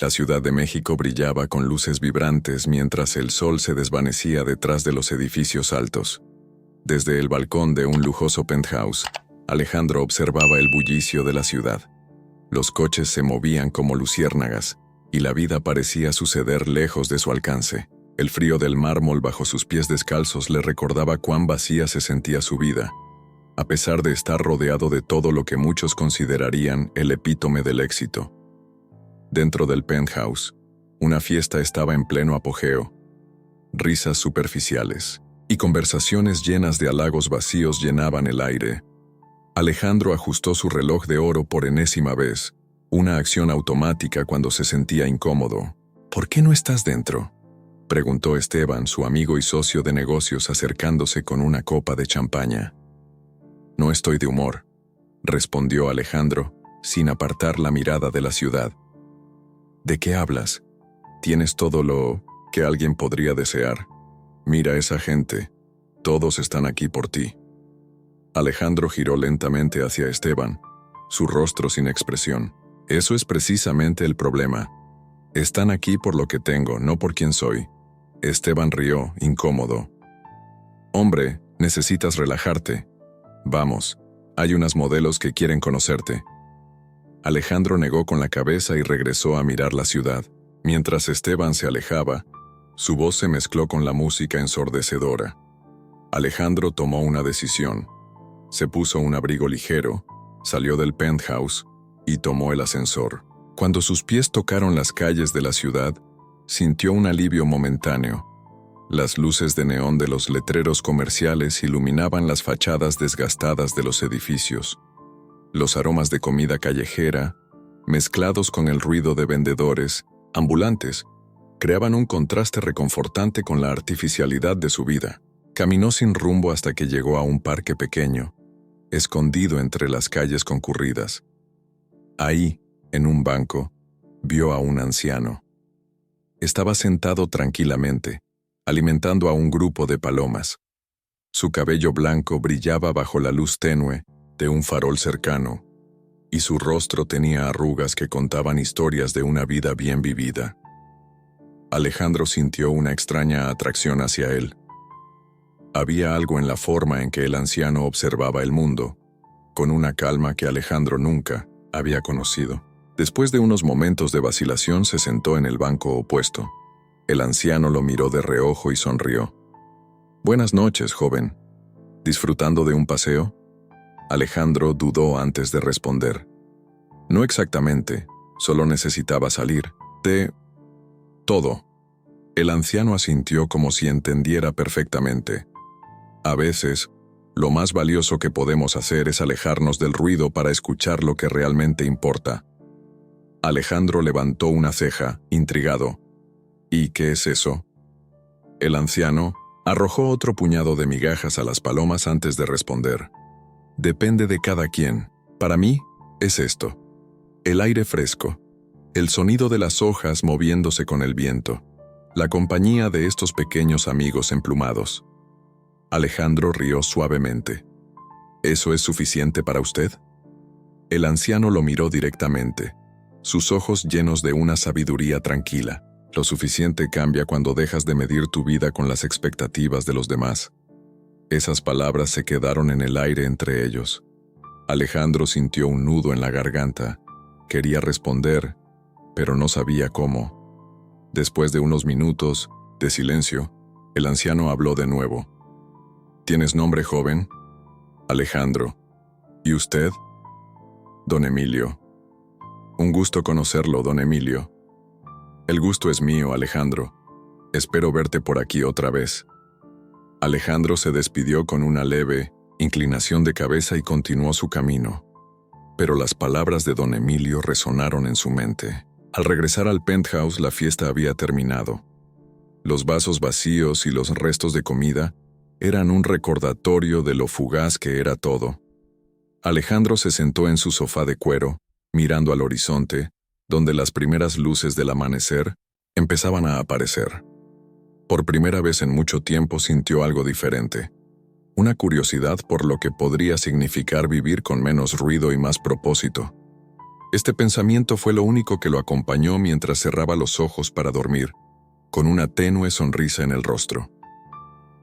La Ciudad de México brillaba con luces vibrantes mientras el sol se desvanecía detrás de los edificios altos. Desde el balcón de un lujoso penthouse, Alejandro observaba el bullicio de la ciudad. Los coches se movían como luciérnagas, y la vida parecía suceder lejos de su alcance. El frío del mármol bajo sus pies descalzos le recordaba cuán vacía se sentía su vida, a pesar de estar rodeado de todo lo que muchos considerarían el epítome del éxito. Dentro del penthouse, una fiesta estaba en pleno apogeo. Risas superficiales y conversaciones llenas de halagos vacíos llenaban el aire. Alejandro ajustó su reloj de oro por enésima vez, una acción automática cuando se sentía incómodo. ¿Por qué no estás dentro?, preguntó Esteban, su amigo y socio de negocios, acercándose con una copa de champaña. No estoy de humor, respondió Alejandro, sin apartar la mirada de la ciudad. ¿De qué hablas? Tienes todo lo que alguien podría desear. Mira esa gente, todos están aquí por ti. Alejandro giró lentamente hacia Esteban, su rostro sin expresión. Eso es precisamente el problema. Están aquí por lo que tengo, no por quién soy. Esteban rió, incómodo. Hombre, necesitas relajarte. Vamos, hay unas modelos que quieren conocerte. Alejandro negó con la cabeza y regresó a mirar la ciudad. Mientras Esteban se alejaba, su voz se mezcló con la música ensordecedora. Alejandro tomó una decisión. Se puso un abrigo ligero, salió del penthouse y tomó el ascensor. Cuando sus pies tocaron las calles de la ciudad, sintió un alivio momentáneo. Las luces de neón de los letreros comerciales iluminaban las fachadas desgastadas de los edificios. Los aromas de comida callejera, mezclados con el ruido de vendedores ambulantes, creaban un contraste reconfortante con la artificialidad de su vida. Caminó sin rumbo hasta que llegó a un parque pequeño, escondido entre las calles concurridas. Ahí, en un banco, vio a un anciano. Estaba sentado tranquilamente, alimentando a un grupo de palomas. Su cabello blanco brillaba bajo la luz tenue de un farol cercano, y su rostro tenía arrugas que contaban historias de una vida bien vivida. Alejandro sintió una extraña atracción hacia él. Había algo en la forma en que el anciano observaba el mundo, con una calma que Alejandro nunca había conocido. Después de unos momentos de vacilación, se sentó en el banco opuesto. El anciano lo miró de reojo y sonrió. «Buenas noches, joven. ¿Disfrutando de un paseo?» Alejandro dudó antes de responder. No exactamente, solo necesitaba salir de todo. El anciano asintió como si entendiera perfectamente. A veces, lo más valioso que podemos hacer es alejarnos del ruido para escuchar lo que realmente importa. Alejandro levantó una ceja, intrigado. ¿Y qué es eso? El anciano arrojó otro puñado de migajas a las palomas antes de responder. Depende de cada quien. Para mí, es esto. El aire fresco, el sonido de las hojas moviéndose con el viento, la compañía de estos pequeños amigos emplumados. Alejandro rió suavemente. ¿Eso es suficiente para usted? El anciano lo miró directamente, sus ojos llenos de una sabiduría tranquila. Lo suficiente cambia cuando dejas de medir tu vida con las expectativas de los demás. Esas palabras se quedaron en el aire entre ellos. Alejandro sintió un nudo en la garganta. Quería responder, pero no sabía cómo. Después de unos minutos de silencio, el anciano habló de nuevo. ¿Tienes nombre, joven? Alejandro. ¿Y usted? Don Emilio. Un gusto conocerlo, don Emilio. El gusto es mío, Alejandro. Espero verte por aquí otra vez. Alejandro se despidió con una leve inclinación de cabeza y continuó su camino. Pero las palabras de don Emilio resonaron en su mente. Al regresar al penthouse, la fiesta había terminado. Los vasos vacíos y los restos de comida eran un recordatorio de lo fugaz que era todo. Alejandro se sentó en su sofá de cuero, mirando al horizonte, donde las primeras luces del amanecer empezaban a aparecer. Por primera vez en mucho tiempo sintió algo diferente. Una curiosidad por lo que podría significar vivir con menos ruido y más propósito. Este pensamiento fue lo único que lo acompañó mientras cerraba los ojos para dormir, con una tenue sonrisa en el rostro.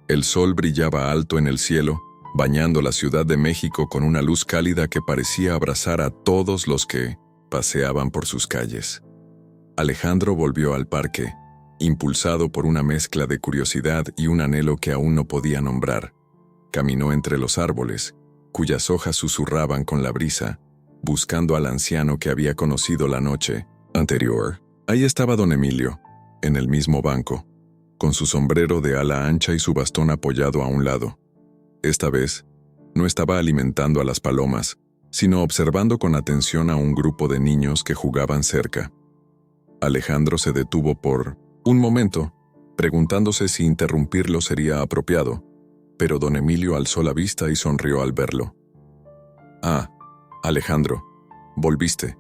El sol brillaba alto en el cielo, bañando la Ciudad de México con una luz cálida que parecía abrazar a todos los que paseaban por sus calles. Alejandro volvió al parque, impulsado por una mezcla de curiosidad y un anhelo que aún no podía nombrar. Caminó entre los árboles, cuyas hojas susurraban con la brisa, buscando al anciano que había conocido la noche anterior. Ahí estaba don Emilio, en el mismo banco, con su sombrero de ala ancha y su bastón apoyado a un lado. Esta vez, no estaba alimentando a las palomas, sino observando con atención a un grupo de niños que jugaban cerca. Alejandro se detuvo por un momento, preguntándose si interrumpirlo sería apropiado, pero don Emilio alzó la vista y sonrió al verlo. «Ah, Alejandro, volviste.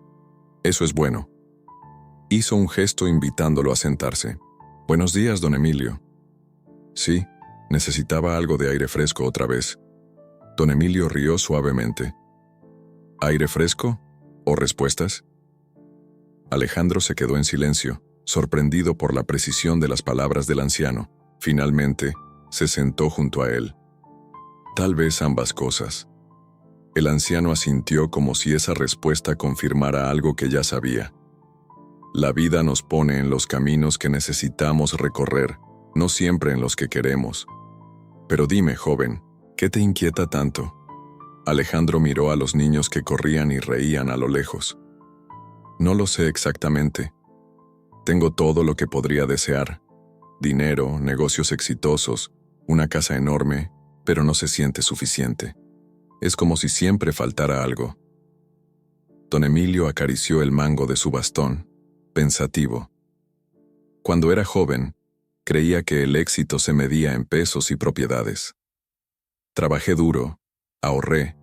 Eso es bueno». Hizo un gesto invitándolo a sentarse. «Buenos días, don Emilio». «Sí, necesitaba algo de aire fresco otra vez». Don Emilio rió suavemente. «¿Aire fresco? ¿O respuestas?» Alejandro se quedó en silencio, sorprendido por la precisión de las palabras del anciano. Finalmente, se sentó junto a él. «Tal vez ambas cosas». El anciano asintió como si esa respuesta confirmara algo que ya sabía. La vida nos pone en los caminos que necesitamos recorrer, no siempre en los que queremos. Pero dime, joven, ¿qué te inquieta tanto? Alejandro miró a los niños que corrían y reían a lo lejos. No lo sé exactamente. Tengo todo lo que podría desear. Dinero, negocios exitosos, una casa enorme, pero no se siente suficiente. Es como si siempre faltara algo. Don Emilio acarició el mango de su bastón, pensativo. Cuando era joven, creía que el éxito se medía en pesos y propiedades. Trabajé duro, ahorré,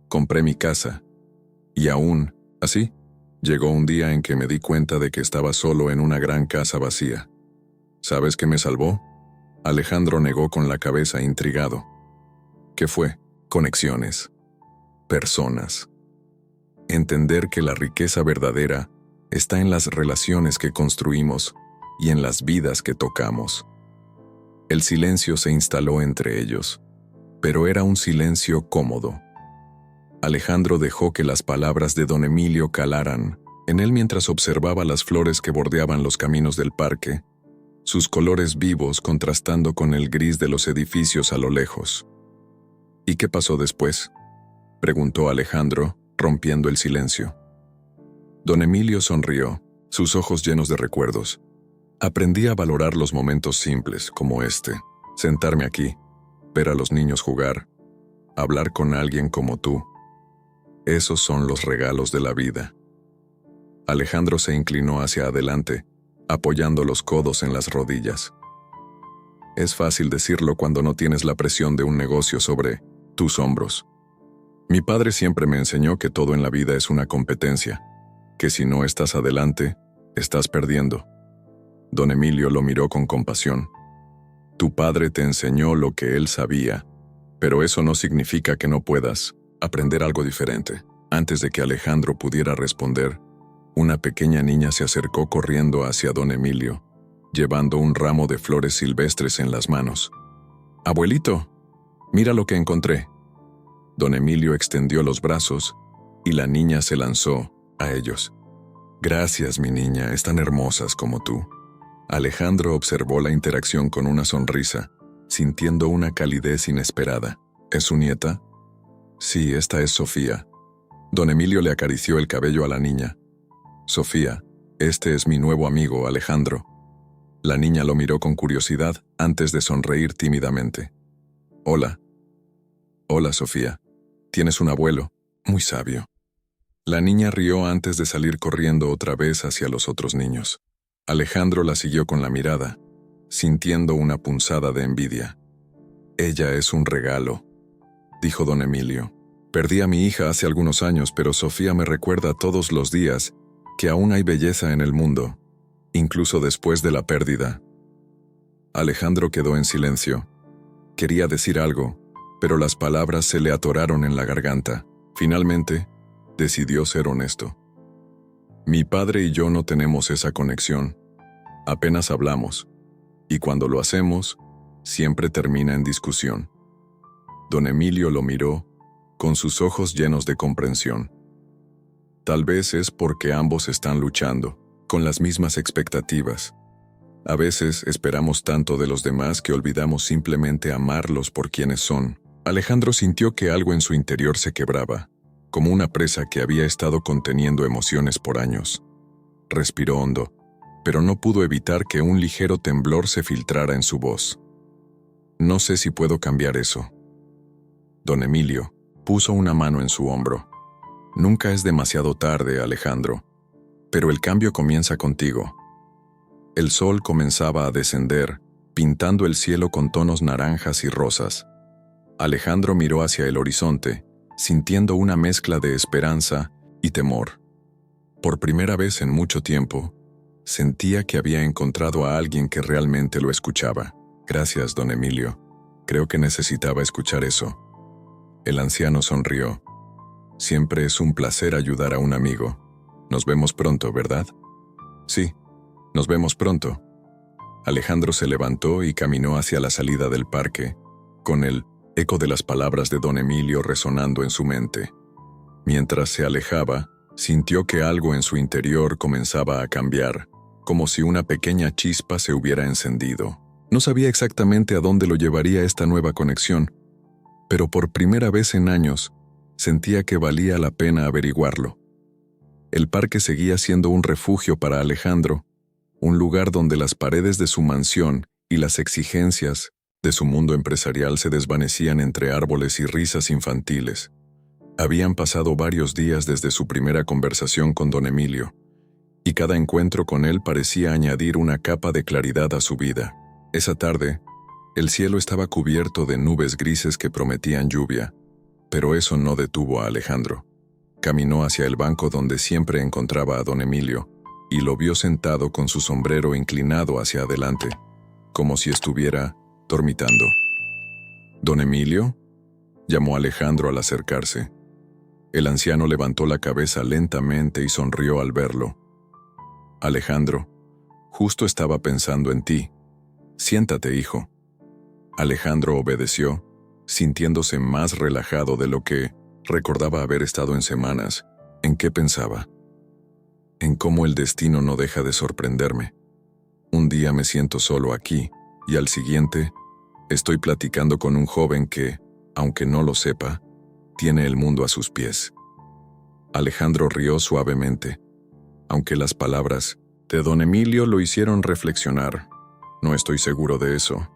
compré mi casa, y aún, así, llegó un día en que me di cuenta de que estaba solo en una gran casa vacía. ¿Sabes qué me salvó? Alejandro negó con la cabeza intrigado. ¿Qué fue? Conexiones. Personas. Entender que la riqueza verdadera está en las relaciones que construimos y en las vidas que tocamos. El silencio se instaló entre ellos, pero era un silencio cómodo. Alejandro dejó que las palabras de don Emilio calaran en él mientras observaba las flores que bordeaban los caminos del parque, sus colores vivos contrastando con el gris de los edificios a lo lejos. ¿Y qué pasó después?, preguntó Alejandro, rompiendo el silencio. Don Emilio sonrió, sus ojos llenos de recuerdos. Aprendí a valorar los momentos simples, como este, sentarme aquí, ver a los niños jugar, hablar con alguien como tú. Esos son los regalos de la vida. Alejandro se inclinó hacia adelante, apoyando los codos en las rodillas. Es fácil decirlo cuando no tienes la presión de un negocio sobre tus hombros. Mi padre siempre me enseñó que todo en la vida es una competencia, que si no estás adelante, estás perdiendo. Don Emilio lo miró con compasión. Tu padre te enseñó lo que él sabía, pero eso no significa que no puedas aprender algo diferente. Antes de que Alejandro pudiera responder, una pequeña niña se acercó corriendo hacia don Emilio, llevando un ramo de flores silvestres en las manos. «Abuelito, mira lo que encontré». Don Emilio extendió los brazos y la niña se lanzó a ellos. «Gracias, mi niña, están hermosas como tú». Alejandro observó la interacción con una sonrisa, sintiendo una calidez inesperada. ¿Es su nieta? Sí, esta es Sofía. Don Emilio le acarició el cabello a la niña. Sofía, este es mi nuevo amigo, Alejandro. La niña lo miró con curiosidad antes de sonreír tímidamente. Hola. Hola, Sofía. Tienes un abuelo, muy sabio. La niña rió antes de salir corriendo otra vez hacia los otros niños. Alejandro la siguió con la mirada, sintiendo una punzada de envidia. Ella es un regalo, dijo don Emilio. Perdí a mi hija hace algunos años, pero Sofía me recuerda todos los días que aún hay belleza en el mundo, incluso después de la pérdida. Alejandro quedó en silencio. Quería decir algo, pero las palabras se le atoraron en la garganta. Finalmente, decidió ser honesto. Mi padre y yo no tenemos esa conexión. Apenas hablamos. Y cuando lo hacemos, siempre termina en discusión. Don Emilio lo miró, con sus ojos llenos de comprensión. Tal vez es porque ambos están luchando, con las mismas expectativas. A veces esperamos tanto de los demás que olvidamos simplemente amarlos por quienes son. Alejandro sintió que algo en su interior se quebraba, como una presa que había estado conteniendo emociones por años. Respiró hondo, pero no pudo evitar que un ligero temblor se filtrara en su voz. No sé si puedo cambiar eso. Don Emilio puso una mano en su hombro. Nunca es demasiado tarde, Alejandro, pero el cambio comienza contigo. El sol comenzaba a descender, pintando el cielo con tonos naranjas y rosas. Alejandro miró hacia el horizonte, sintiendo una mezcla de esperanza y temor. Por primera vez en mucho tiempo, sentía que había encontrado a alguien que realmente lo escuchaba. Gracias, don Emilio. Creo que necesitaba escuchar eso. El anciano sonrió. Siempre es un placer ayudar a un amigo. Nos vemos pronto, ¿verdad? Sí, nos vemos pronto. Alejandro se levantó y caminó hacia la salida del parque, con el eco de las palabras de don Emilio resonando en su mente. Mientras se alejaba, sintió que algo en su interior comenzaba a cambiar, como si una pequeña chispa se hubiera encendido. No sabía exactamente a dónde lo llevaría esta nueva conexión, pero por primera vez en años, sentía que valía la pena averiguarlo. El parque seguía siendo un refugio para Alejandro, un lugar donde las paredes de su mansión y las exigencias de su mundo empresarial se desvanecían entre árboles y risas infantiles. Habían pasado varios días desde su primera conversación con don Emilio, y cada encuentro con él parecía añadir una capa de claridad a su vida. Esa tarde, el cielo estaba cubierto de nubes grises que prometían lluvia, pero eso no detuvo a Alejandro. Caminó hacia el banco donde siempre encontraba a don Emilio, y lo vio sentado con su sombrero inclinado hacia adelante, como si estuviera dormitando. «¿Don Emilio?», llamó Alejandro al acercarse. El anciano levantó la cabeza lentamente y sonrió al verlo. «Alejandro, justo estaba pensando en ti. Siéntate, hijo». Alejandro obedeció, sintiéndose más relajado de lo que recordaba haber estado en semanas. ¿En qué pensaba? En cómo el destino no deja de sorprenderme. Un día me siento solo aquí, y al siguiente, estoy platicando con un joven que, aunque no lo sepa, tiene el mundo a sus pies. Alejandro rió suavemente, aunque las palabras de don Emilio lo hicieron reflexionar. No estoy seguro de eso.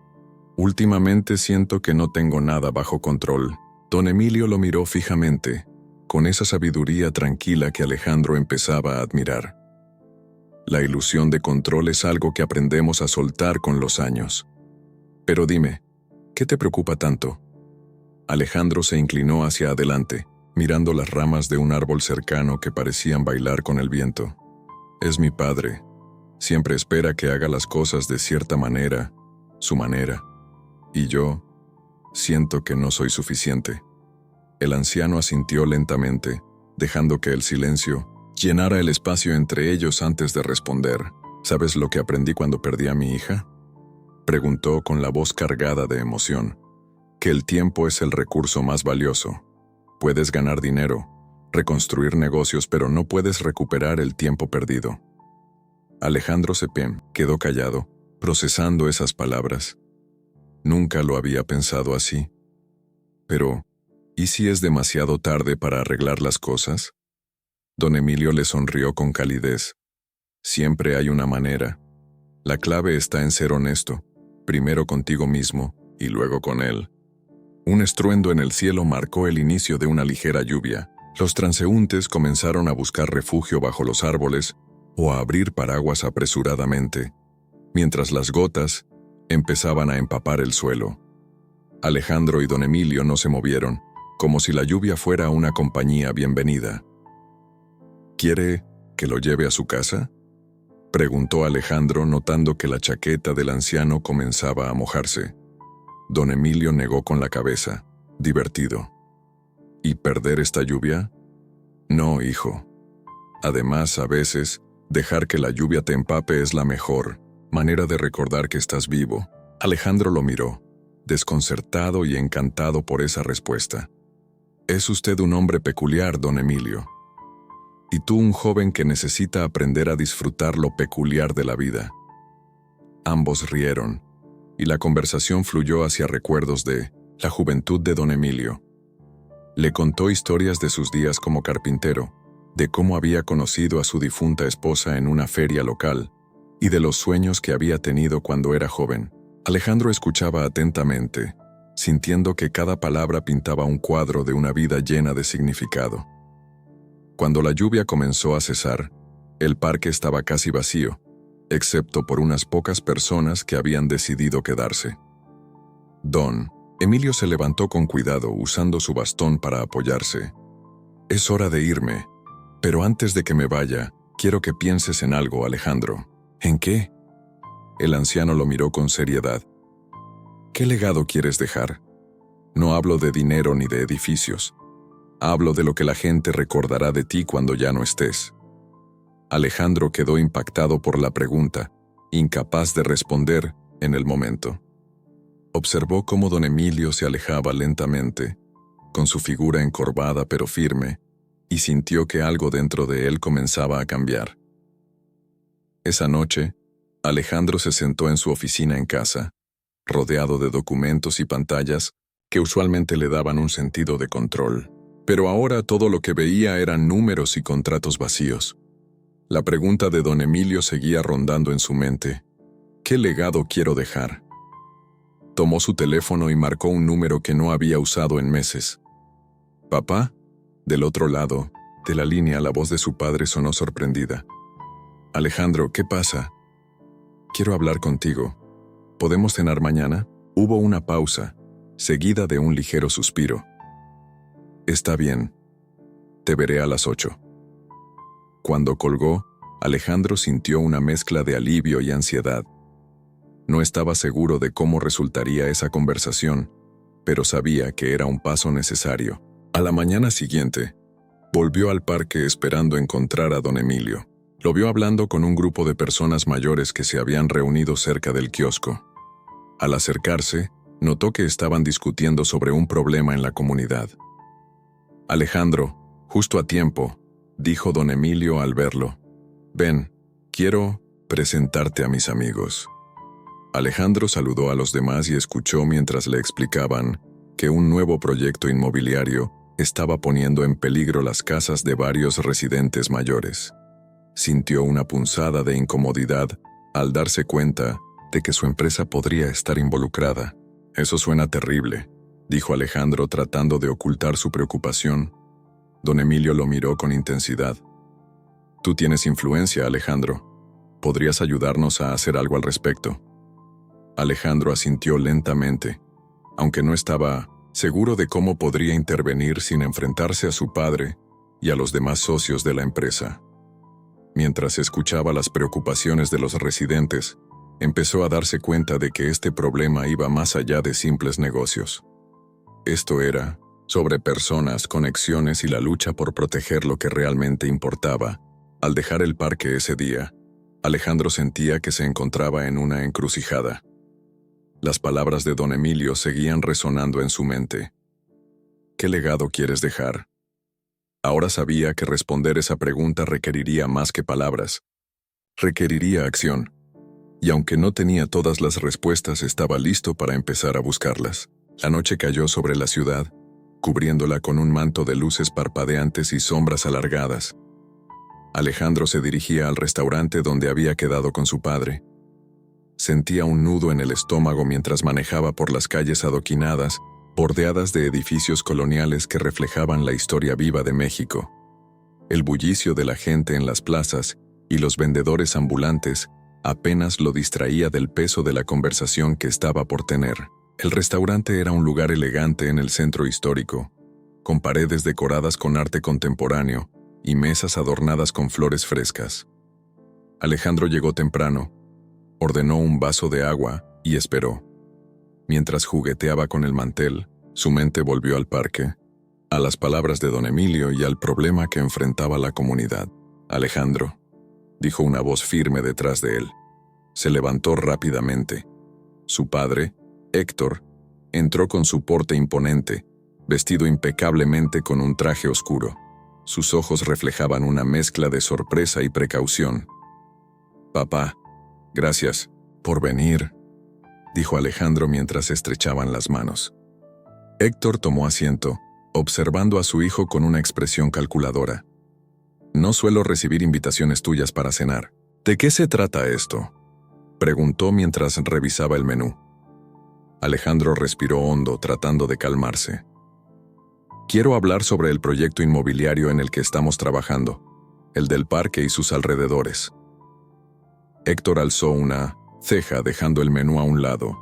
Últimamente siento que no tengo nada bajo control. Don Emilio lo miró fijamente, con esa sabiduría tranquila que Alejandro empezaba a admirar. La ilusión de control es algo que aprendemos a soltar con los años. Pero dime, ¿qué te preocupa tanto? Alejandro se inclinó hacia adelante, mirando las ramas de un árbol cercano que parecían bailar con el viento. Es mi padre. Siempre espera que haga las cosas de cierta manera, su manera. Y yo siento que no soy suficiente. El anciano asintió lentamente, dejando que el silencio llenara el espacio entre ellos antes de responder. ¿Sabes lo que aprendí cuando perdí a mi hija?, preguntó con la voz cargada de emoción. Que el tiempo es el recurso más valioso. Puedes ganar dinero, reconstruir negocios, pero no puedes recuperar el tiempo perdido. Alejandro Cepem quedó callado, procesando esas palabras. Nunca lo había pensado así. Pero, ¿y si es demasiado tarde para arreglar las cosas? Don Emilio le sonrió con calidez. Siempre hay una manera. La clave está en ser honesto, primero contigo mismo y luego con él. Un estruendo en el cielo marcó el inicio de una ligera lluvia. Los transeúntes comenzaron a buscar refugio bajo los árboles o a abrir paraguas apresuradamente, mientras las gotas empezaban a empapar el suelo. Alejandro y don Emilio no se movieron, como si la lluvia fuera una compañía bienvenida. ¿Quiere que lo lleve a su casa?, preguntó Alejandro, notando que la chaqueta del anciano comenzaba a mojarse. Don Emilio negó con la cabeza, divertido. ¿Y perder esta lluvia? No, hijo. Además, a veces, dejar que la lluvia te empape es la mejor manera de recordar que estás vivo. Alejandro lo miró, desconcertado y encantado por esa respuesta. Es usted un hombre peculiar, don Emilio. Y tú un joven que necesita aprender a disfrutar lo peculiar de la vida. Ambos rieron, y la conversación fluyó hacia recuerdos de la juventud de don Emilio. Le contó historias de sus días como carpintero, de cómo había conocido a su difunta esposa en una feria local, y de los sueños que había tenido cuando era joven. Alejandro escuchaba atentamente, sintiendo que cada palabra pintaba un cuadro de una vida llena de significado. Cuando la lluvia comenzó a cesar, el parque estaba casi vacío, excepto por unas pocas personas que habían decidido quedarse. Don Emilio se levantó con cuidado usando su bastón para apoyarse. Es hora de irme, pero antes de que me vaya, quiero que pienses en algo, Alejandro. ¿En qué? El anciano lo miró con seriedad. ¿Qué legado quieres dejar? No hablo de dinero ni de edificios. Hablo de lo que la gente recordará de ti cuando ya no estés. Alejandro quedó impactado por la pregunta, incapaz de responder en el momento. Observó cómo don Emilio se alejaba lentamente, con su figura encorvada pero firme, y sintió que algo dentro de él comenzaba a cambiar. Esa noche, Alejandro se sentó en su oficina en casa, rodeado de documentos y pantallas que usualmente le daban un sentido de control. Pero ahora todo lo que veía eran números y contratos vacíos. La pregunta de don Emilio seguía rondando en su mente. ¿Qué legado quiero dejar? Tomó su teléfono y marcó un número que no había usado en meses. ¿Papá? Del otro lado de la línea, la voz de su padre sonó sorprendida. Alejandro, ¿qué pasa? Quiero hablar contigo. ¿Podemos cenar mañana? Hubo una pausa, seguida de un ligero suspiro. Está bien. Te veré a las 8. Cuando colgó, Alejandro sintió una mezcla de alivio y ansiedad. No estaba seguro de cómo resultaría esa conversación, pero sabía que era un paso necesario. A la mañana siguiente, volvió al parque esperando encontrar a don Emilio. Lo vio hablando con un grupo de personas mayores que se habían reunido cerca del kiosco. Al acercarse, notó que estaban discutiendo sobre un problema en la comunidad. Alejandro, justo a tiempo, dijo don Emilio al verlo. Ven, quiero presentarte a mis amigos. Alejandro saludó a los demás y escuchó mientras le explicaban que un nuevo proyecto inmobiliario estaba poniendo en peligro las casas de varios residentes mayores. Sintió una punzada de incomodidad al darse cuenta de que su empresa podría estar involucrada. Eso suena terrible, dijo Alejandro tratando de ocultar su preocupación. Don Emilio lo miró con intensidad. Tú tienes influencia, Alejandro. ¿Podrías ayudarnos a hacer algo al respecto? Alejandro asintió lentamente, aunque no estaba seguro de cómo podría intervenir sin enfrentarse a su padre y a los demás socios de la empresa. Mientras escuchaba las preocupaciones de los residentes, empezó a darse cuenta de que este problema iba más allá de simples negocios. Esto era sobre personas, conexiones y la lucha por proteger lo que realmente importaba. Al dejar el parque ese día, Alejandro sentía que se encontraba en una encrucijada. Las palabras de don Emilio seguían resonando en su mente. ¿Qué legado quieres dejar? Ahora sabía que responder esa pregunta requeriría más que palabras. Requeriría acción. Y aunque no tenía todas las respuestas, estaba listo para empezar a buscarlas. La noche cayó sobre la ciudad, cubriéndola con un manto de luces parpadeantes y sombras alargadas. Alejandro se dirigía al restaurante donde había quedado con su padre. Sentía un nudo en el estómago mientras manejaba por las calles adoquinadas, bordeadas de edificios coloniales que reflejaban la historia viva de México. El bullicio de la gente en las plazas y los vendedores ambulantes apenas lo distraía del peso de la conversación que estaba por tener. El restaurante era un lugar elegante en el centro histórico, con paredes decoradas con arte contemporáneo y mesas adornadas con flores frescas. Alejandro llegó temprano, ordenó un vaso de agua y esperó. Mientras jugueteaba con el mantel, su mente volvió al parque, a las palabras de don Emilio y al problema que enfrentaba la comunidad. Alejandro, dijo una voz firme detrás de él. Se levantó rápidamente. Su padre, Héctor, entró con su porte imponente, vestido impecablemente con un traje oscuro. Sus ojos reflejaban una mezcla de sorpresa y precaución. «Papá, gracias por venir», dijo Alejandro mientras estrechaban las manos. Héctor tomó asiento, observando a su hijo con una expresión calculadora. «No suelo recibir invitaciones tuyas para cenar. ¿De qué se trata esto?», preguntó mientras revisaba el menú. Alejandro respiró hondo, tratando de calmarse. «Quiero hablar sobre el proyecto inmobiliario en el que estamos trabajando, el del parque y sus alrededores». Héctor alzó una ceja dejando el menú a un lado.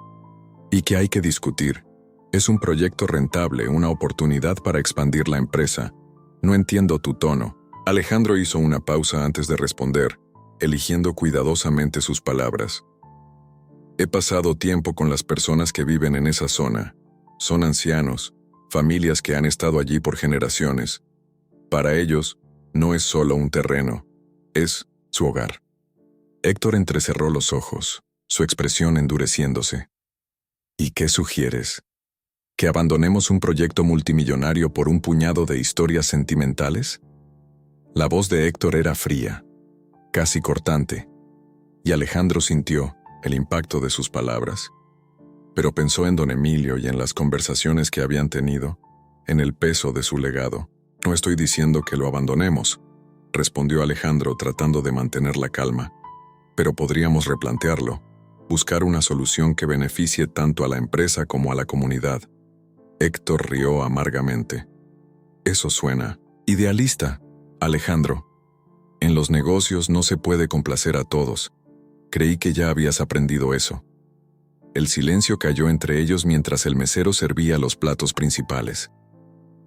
«¿Y qué hay que discutir? Es un proyecto rentable, una oportunidad para expandir la empresa. No entiendo tu tono». Alejandro hizo una pausa antes de responder, eligiendo cuidadosamente sus palabras. «He pasado tiempo con las personas que viven en esa zona. Son ancianos, familias que han estado allí por generaciones. Para ellos, no es solo un terreno, es su hogar». Héctor entrecerró los ojos, su expresión endureciéndose. «¿Y qué sugieres? ¿Que abandonemos un proyecto multimillonario por un puñado de historias sentimentales?». La voz de Héctor era fría, casi cortante, y Alejandro sintió el impacto de sus palabras. Pero pensó en don Emilio y en las conversaciones que habían tenido, en el peso de su legado. «No estoy diciendo que lo abandonemos», respondió Alejandro tratando de mantener la calma. «Pero podríamos replantearlo, buscar una solución que beneficie tanto a la empresa como a la comunidad». Héctor rió amargamente. «Eso suena idealista, Alejandro. En los negocios no se puede complacer a todos. Creí que ya habías aprendido eso». El silencio cayó entre ellos mientras el mesero servía los platos principales.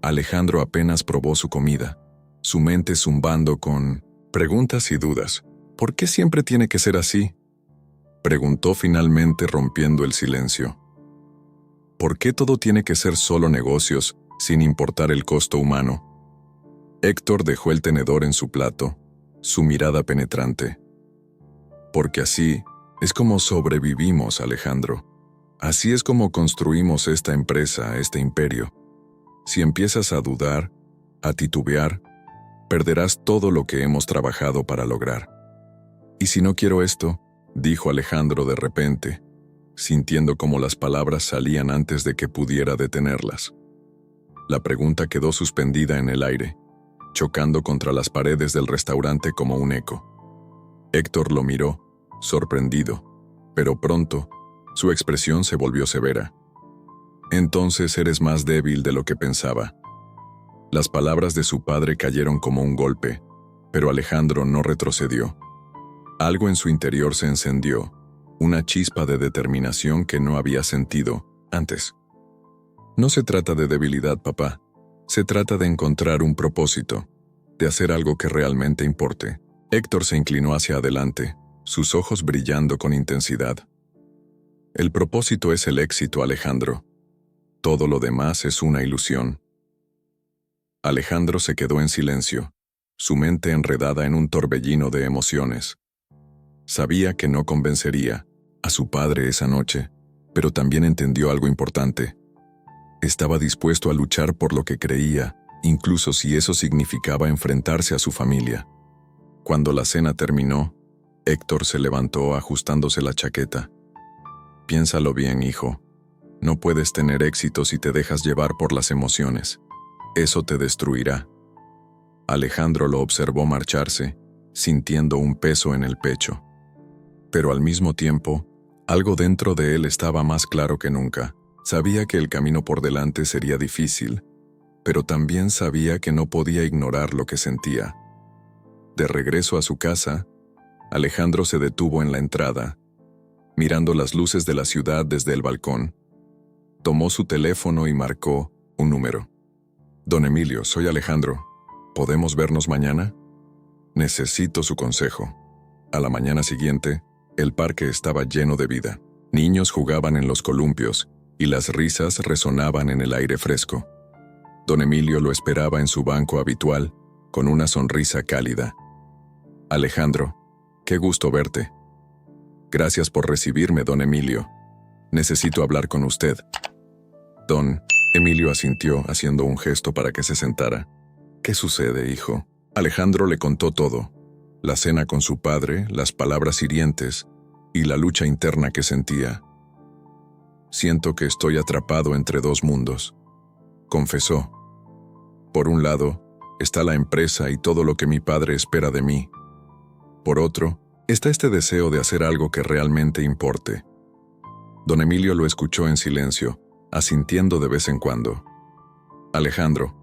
Alejandro apenas probó su comida, su mente zumbando con preguntas y dudas. «¿Por qué siempre tiene que ser así?», preguntó finalmente rompiendo el silencio. «¿Por qué todo tiene que ser solo negocios, sin importar el costo humano?». Héctor dejó el tenedor en su plato, su mirada penetrante. «Porque así es como sobrevivimos, Alejandro. Así es como construimos esta empresa, este imperio. Si empiezas a dudar, a titubear, perderás todo lo que hemos trabajado para lograr». «¿Y si no quiero esto?», dijo Alejandro de repente, sintiendo como las palabras salían antes de que pudiera detenerlas. La pregunta quedó suspendida en el aire, chocando contra las paredes del restaurante como un eco. Héctor lo miró, sorprendido, pero pronto, su expresión se volvió severa. «Entonces eres más débil de lo que pensaba». Las palabras de su padre cayeron como un golpe, pero Alejandro no retrocedió. Algo en su interior se encendió, una chispa de determinación que no había sentido antes. «No se trata de debilidad, papá. Se trata de encontrar un propósito, de hacer algo que realmente importe». Héctor se inclinó hacia adelante, sus ojos brillando con intensidad. «El propósito es el éxito, Alejandro. Todo lo demás es una ilusión». Alejandro se quedó en silencio, su mente enredada en un torbellino de emociones. Sabía que no convencería a su padre esa noche, pero también entendió algo importante. Estaba dispuesto a luchar por lo que creía, incluso si eso significaba enfrentarse a su familia. Cuando la cena terminó, Héctor se levantó ajustándose la chaqueta. «Piénsalo bien, hijo. No puedes tener éxito si te dejas llevar por las emociones. Eso te destruirá». Alejandro lo observó marcharse, sintiendo un peso en el pecho. Pero al mismo tiempo, algo dentro de él estaba más claro que nunca. Sabía que el camino por delante sería difícil, pero también sabía que no podía ignorar lo que sentía. De regreso a su casa, Alejandro se detuvo en la entrada, mirando las luces de la ciudad desde el balcón. Tomó su teléfono y marcó un número. «Don Emilio, soy Alejandro. ¿Podemos vernos mañana? Necesito su consejo». A la mañana siguiente, el parque estaba lleno de vida. Niños jugaban en los columpios y las risas resonaban en el aire fresco. Don Emilio lo esperaba en su banco habitual, con una sonrisa cálida. Alejandro, qué gusto verte. Gracias por recibirme, don Emilio. Necesito hablar con usted. Don Emilio asintió, haciendo un gesto para que se sentara. ¿Qué sucede, hijo? Alejandro le contó todo. La cena con su padre, las palabras hirientes y la lucha interna que sentía. Siento que estoy atrapado entre dos mundos, confesó. Por un lado, está la empresa y todo lo que mi padre espera de mí. Por otro, está este deseo de hacer algo que realmente importe. Don Emilio lo escuchó en silencio, asintiendo de vez en cuando. Alejandro,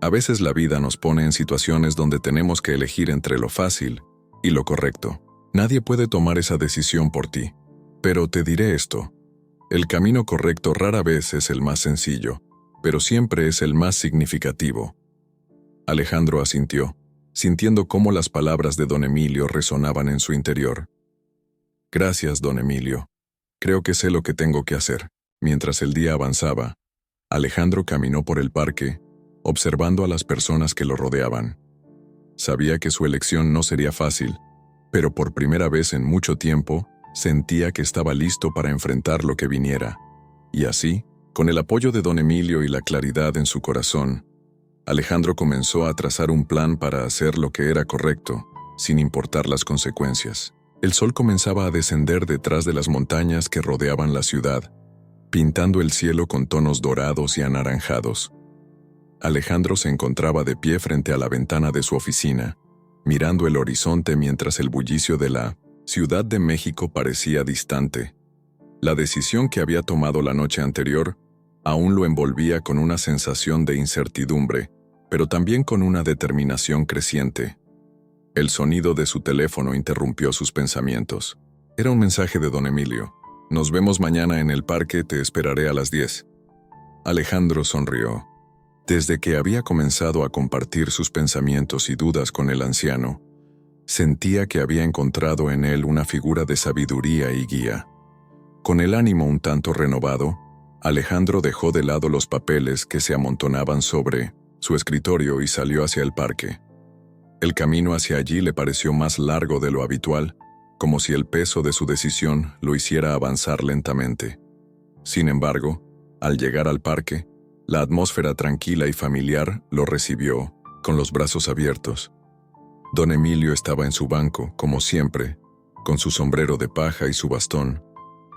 a veces la vida nos pone en situaciones donde tenemos que elegir entre lo fácil y lo correcto. Nadie puede tomar esa decisión por ti. Pero te diré esto. El camino correcto rara vez es el más sencillo, pero siempre es el más significativo. Alejandro asintió, sintiendo cómo las palabras de don Emilio resonaban en su interior. Gracias, don Emilio. Creo que sé lo que tengo que hacer. Mientras el día avanzaba, Alejandro caminó por el parque, observando a las personas que lo rodeaban. Sabía que su elección no sería fácil, pero por primera vez en mucho tiempo, sentía que estaba listo para enfrentar lo que viniera. Y así, con el apoyo de don Emilio y la claridad en su corazón, Alejandro comenzó a trazar un plan para hacer lo que era correcto, sin importar las consecuencias. El sol comenzaba a descender detrás de las montañas que rodeaban la ciudad, pintando el cielo con tonos dorados y anaranjados. Alejandro se encontraba de pie frente a la ventana de su oficina, mirando el horizonte mientras el bullicio de la Ciudad de México parecía distante. La decisión que había tomado la noche anterior aún lo envolvía con una sensación de incertidumbre, pero también con una determinación creciente. El sonido de su teléfono interrumpió sus pensamientos. Era un mensaje de don Emilio. Nos vemos mañana en el parque, te esperaré a las 10. Alejandro sonrió. Desde que había comenzado a compartir sus pensamientos y dudas con el anciano, sentía que había encontrado en él una figura de sabiduría y guía. Con el ánimo un tanto renovado, Alejandro dejó de lado los papeles que se amontonaban sobre su escritorio y salió hacia el parque. El camino hacia allí le pareció más largo de lo habitual, como si el peso de su decisión lo hiciera avanzar lentamente. Sin embargo, al llegar al parque, la atmósfera tranquila y familiar lo recibió, con los brazos abiertos. Don Emilio estaba en su banco, como siempre, con su sombrero de paja y su bastón,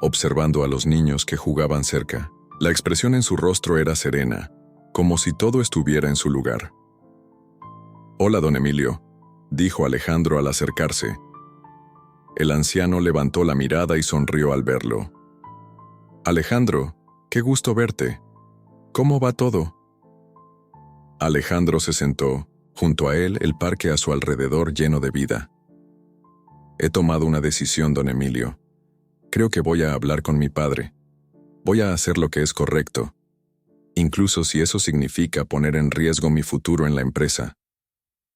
observando a los niños que jugaban cerca. La expresión en su rostro era serena, como si todo estuviera en su lugar. «Hola, don Emilio», dijo Alejandro al acercarse. El anciano levantó la mirada y sonrió al verlo. «Alejandro, qué gusto verte. ¿Cómo va todo?» Alejandro se sentó, junto a él el parque a su alrededor lleno de vida. «He tomado una decisión, don Emilio. Creo que voy a hablar con mi padre. Voy a hacer lo que es correcto, incluso si eso significa poner en riesgo mi futuro en la empresa».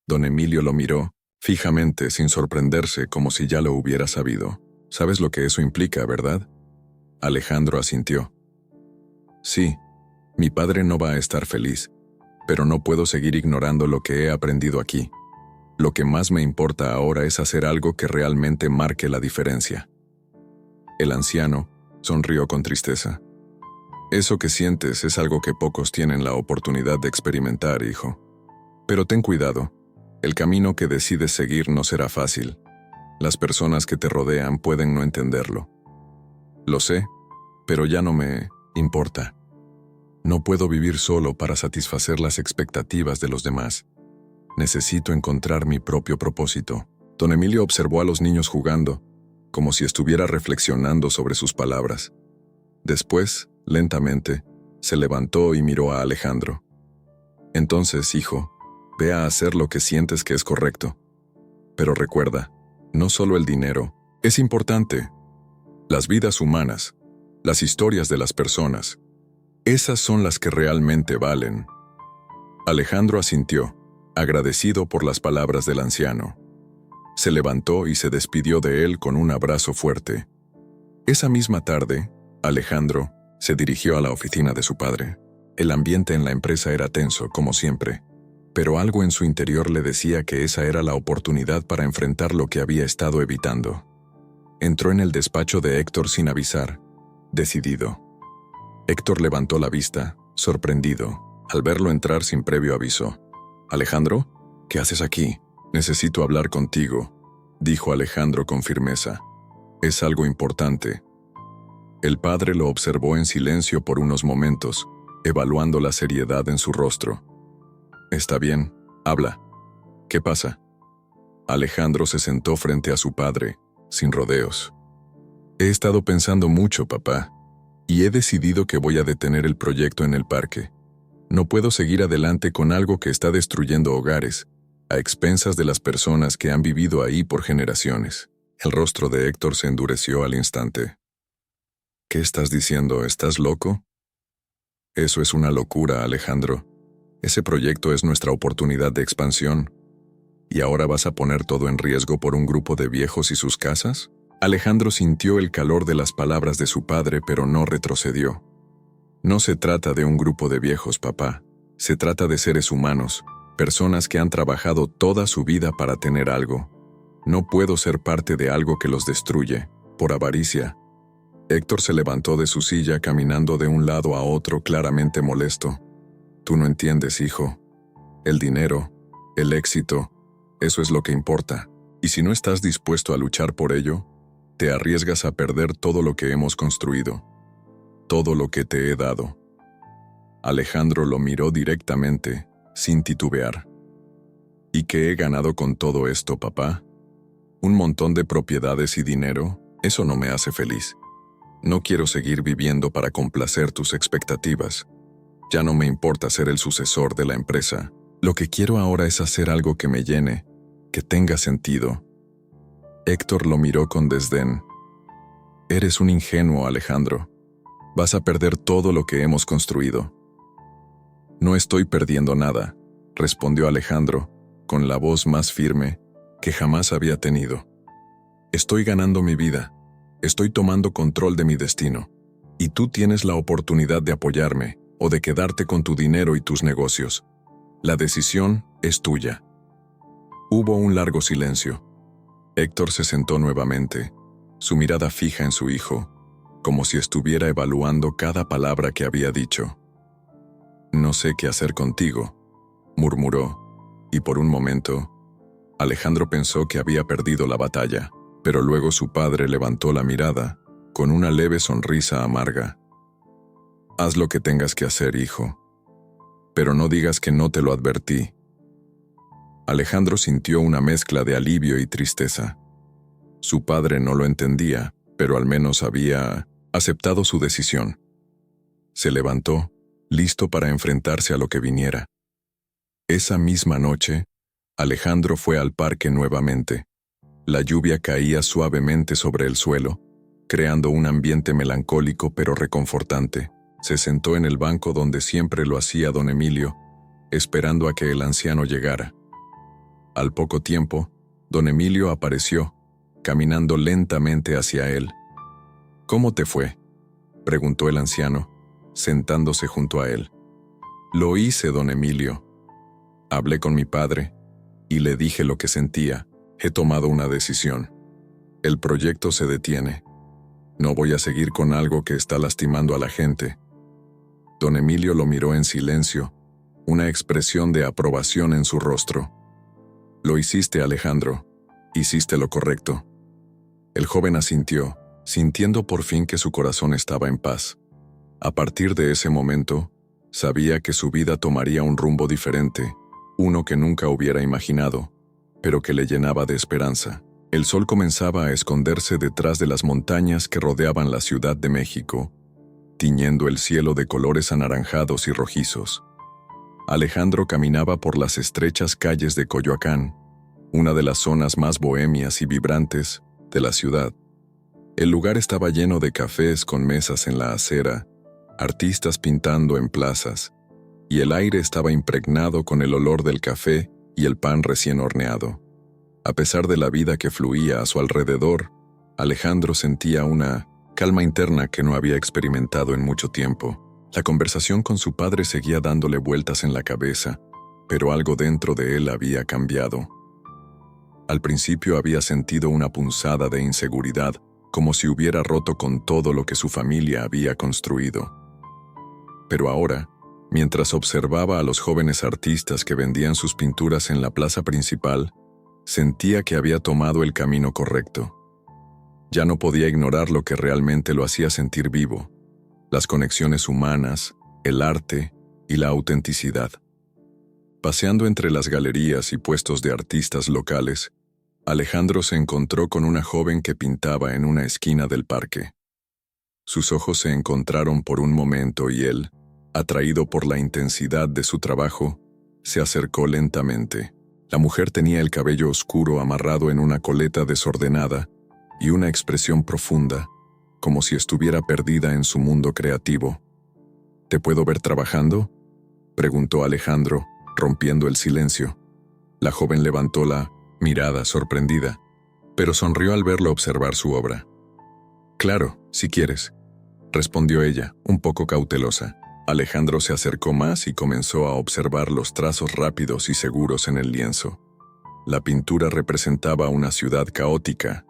Don Emilio lo miró, fijamente, sin sorprenderse, como si ya lo hubiera sabido. «Sabes lo que eso implica, ¿verdad?» Alejandro asintió. «Sí, mi padre no va a estar feliz, pero no puedo seguir ignorando lo que he aprendido aquí. Lo que más me importa ahora es hacer algo que realmente marque la diferencia». El anciano sonrió con tristeza. «Eso que sientes es algo que pocos tienen la oportunidad de experimentar, hijo. Pero ten cuidado, el camino que decides seguir no será fácil. Las personas que te rodean pueden no entenderlo. Lo sé, pero ya no me importa. No puedo vivir solo para satisfacer las expectativas de los demás. Necesito encontrar mi propio propósito». Don Emilio observó a los niños jugando, como si estuviera reflexionando sobre sus palabras. Después, lentamente, se levantó y miró a Alejandro. «Entonces, hijo, ve a hacer lo que sientes que es correcto. Pero recuerda, no solo el dinero es importante. Las vidas humanas, las historias de las personas, esas son las que realmente valen». Alejandro asintió, agradecido por las palabras del anciano. Se levantó y se despidió de él con un abrazo fuerte. Esa misma tarde, Alejandro se dirigió a la oficina de su padre. El ambiente en la empresa era tenso, como siempre. pero algo en su interior le decía que esa era la oportunidad para enfrentar lo que había estado evitando. Entró en el despacho de Héctor sin avisar, decidido. Héctor levantó la vista, sorprendido, al verlo entrar sin previo aviso. «Alejandro, ¿qué haces aquí? Necesito hablar contigo», dijo Alejandro con firmeza. «Es algo importante». El padre lo observó en silencio por unos momentos, evaluando la seriedad en su rostro. «Está bien, habla. ¿Qué pasa?» Alejandro se sentó frente a su padre, sin rodeos. «He estado pensando mucho, papá, y he decidido que voy a detener el proyecto en el parque. No puedo seguir adelante con algo que está destruyendo hogares, a expensas de las personas que han vivido ahí por generaciones». El rostro de Héctor se endureció al instante. «¿Qué estás diciendo? ¿Estás loco?» «Eso es una locura, Alejandro. Ese proyecto es nuestra oportunidad de expansión. ¿Y ahora vas a poner todo en riesgo por un grupo de viejos y sus casas?» Alejandro sintió el calor de las palabras de su padre, pero no retrocedió. «No se trata de un grupo de viejos, papá. Se trata de seres humanos, personas que han trabajado toda su vida para tener algo. No puedo ser parte de algo que los destruye, por avaricia». Héctor se levantó de su silla caminando de un lado a otro claramente molesto. «Tú no entiendes, hijo. El dinero, el éxito, eso es lo que importa. Y si no estás dispuesto a luchar por ello, te arriesgas a perder todo lo que hemos construido, todo lo que te he dado». Alejandro lo miró directamente, sin titubear. «¿Y qué he ganado con todo esto, papá? Un montón de propiedades y dinero, eso no me hace feliz. No quiero seguir viviendo para complacer tus expectativas. Ya no me importa ser el sucesor de la empresa. Lo que quiero ahora es hacer algo que me llene, que tenga sentido». Héctor lo miró con desdén. «Eres un ingenuo, Alejandro. Vas a perder todo lo que hemos construido». «No estoy perdiendo nada», respondió Alejandro, con la voz más firme que jamás había tenido. «Estoy ganando mi vida. Estoy tomando control de mi destino. Y tú tienes la oportunidad de apoyarme o de quedarte con tu dinero y tus negocios. La decisión es tuya». Hubo un largo silencio. Héctor se sentó nuevamente, su mirada fija en su hijo, como si estuviera evaluando cada palabra que había dicho. «No sé qué hacer contigo», murmuró, y por un momento, Alejandro pensó que había perdido la batalla, pero luego su padre levantó la mirada, con una leve sonrisa amarga. «Haz lo que tengas que hacer, hijo. Pero no digas que no te lo advertí». Alejandro sintió una mezcla de alivio y tristeza. Su padre no lo entendía, pero al menos había aceptado su decisión. Se levantó, listo para enfrentarse a lo que viniera. Esa misma noche, Alejandro fue al parque nuevamente. La lluvia caía suavemente sobre el suelo, creando un ambiente melancólico pero reconfortante. Se sentó en el banco donde siempre lo hacía don Emilio, esperando a que el anciano llegara. Al poco tiempo, don Emilio apareció, caminando lentamente hacia él. «¿Cómo te fue?», preguntó el anciano, sentándose junto a él. «Lo hice, don Emilio. Hablé con mi padre y le dije lo que sentía. He tomado una decisión. El proyecto se detiene. No voy a seguir con algo que está lastimando a la gente». Don Emilio lo miró en silencio, una expresión de aprobación en su rostro. «Lo hiciste, Alejandro. Hiciste lo correcto». El joven asintió, sintiendo por fin que su corazón estaba en paz. A partir de ese momento, sabía que su vida tomaría un rumbo diferente, uno que nunca hubiera imaginado, pero que le llenaba de esperanza. El sol comenzaba a esconderse detrás de las montañas que rodeaban la Ciudad de México, tiñendo el cielo de colores anaranjados y rojizos. Alejandro caminaba por las estrechas calles de Coyoacán, una de las zonas más bohemias y vibrantes de la ciudad. El lugar estaba lleno de cafés con mesas en la acera, artistas pintando en plazas, y el aire estaba impregnado con el olor del café y el pan recién horneado. A pesar de la vida que fluía a su alrededor, Alejandro sentía una calma interna que no había experimentado en mucho tiempo. La conversación con su padre seguía dándole vueltas en la cabeza, pero algo dentro de él había cambiado. Al principio había sentido una punzada de inseguridad, como si hubiera roto con todo lo que su familia había construido. Pero ahora, mientras observaba a los jóvenes artistas que vendían sus pinturas en la plaza principal, sentía que había tomado el camino correcto. Ya no podía ignorar lo que realmente lo hacía sentir vivo: las conexiones humanas, el arte y la autenticidad. Paseando entre las galerías y puestos de artistas locales, Alejandro se encontró con una joven que pintaba en una esquina del parque. Sus ojos se encontraron por un momento y él, atraído por la intensidad de su trabajo, se acercó lentamente. La mujer tenía el cabello oscuro amarrado en una coleta desordenada y una expresión profunda, como si estuviera perdida en su mundo creativo. ¿Te puedo ver trabajando?, preguntó Alejandro, rompiendo el silencio. La joven levantó la mirada sorprendida, pero sonrió al verlo observar su obra. «Claro, si quieres», respondió ella, un poco cautelosa. Alejandro se acercó más y comenzó a observar los trazos rápidos y seguros en el lienzo. La pintura representaba una ciudad caótica,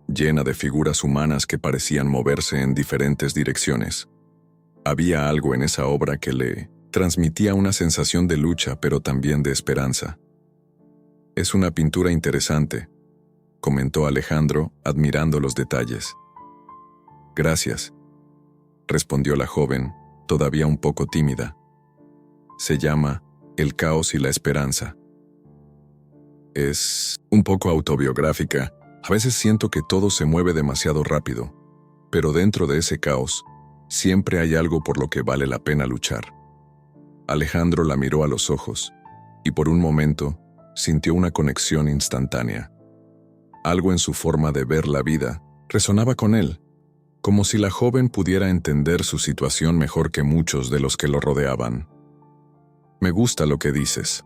llena de figuras humanas que parecían moverse en diferentes direcciones. Había algo en esa obra que le transmitía una sensación de lucha, pero también de esperanza. «Es una pintura interesante», comentó Alejandro, admirando los detalles. «Gracias», respondió la joven, todavía un poco tímida. «Se llama El caos y la esperanza. Es un poco autobiográfica. A veces siento que todo se mueve demasiado rápido, pero dentro de ese caos, siempre hay algo por lo que vale la pena luchar». Alejandro la miró a los ojos, y por un momento sintió una conexión instantánea. Algo en su forma de ver la vida resonaba con él, como si la joven pudiera entender su situación mejor que muchos de los que lo rodeaban. «Me gusta lo que dices»,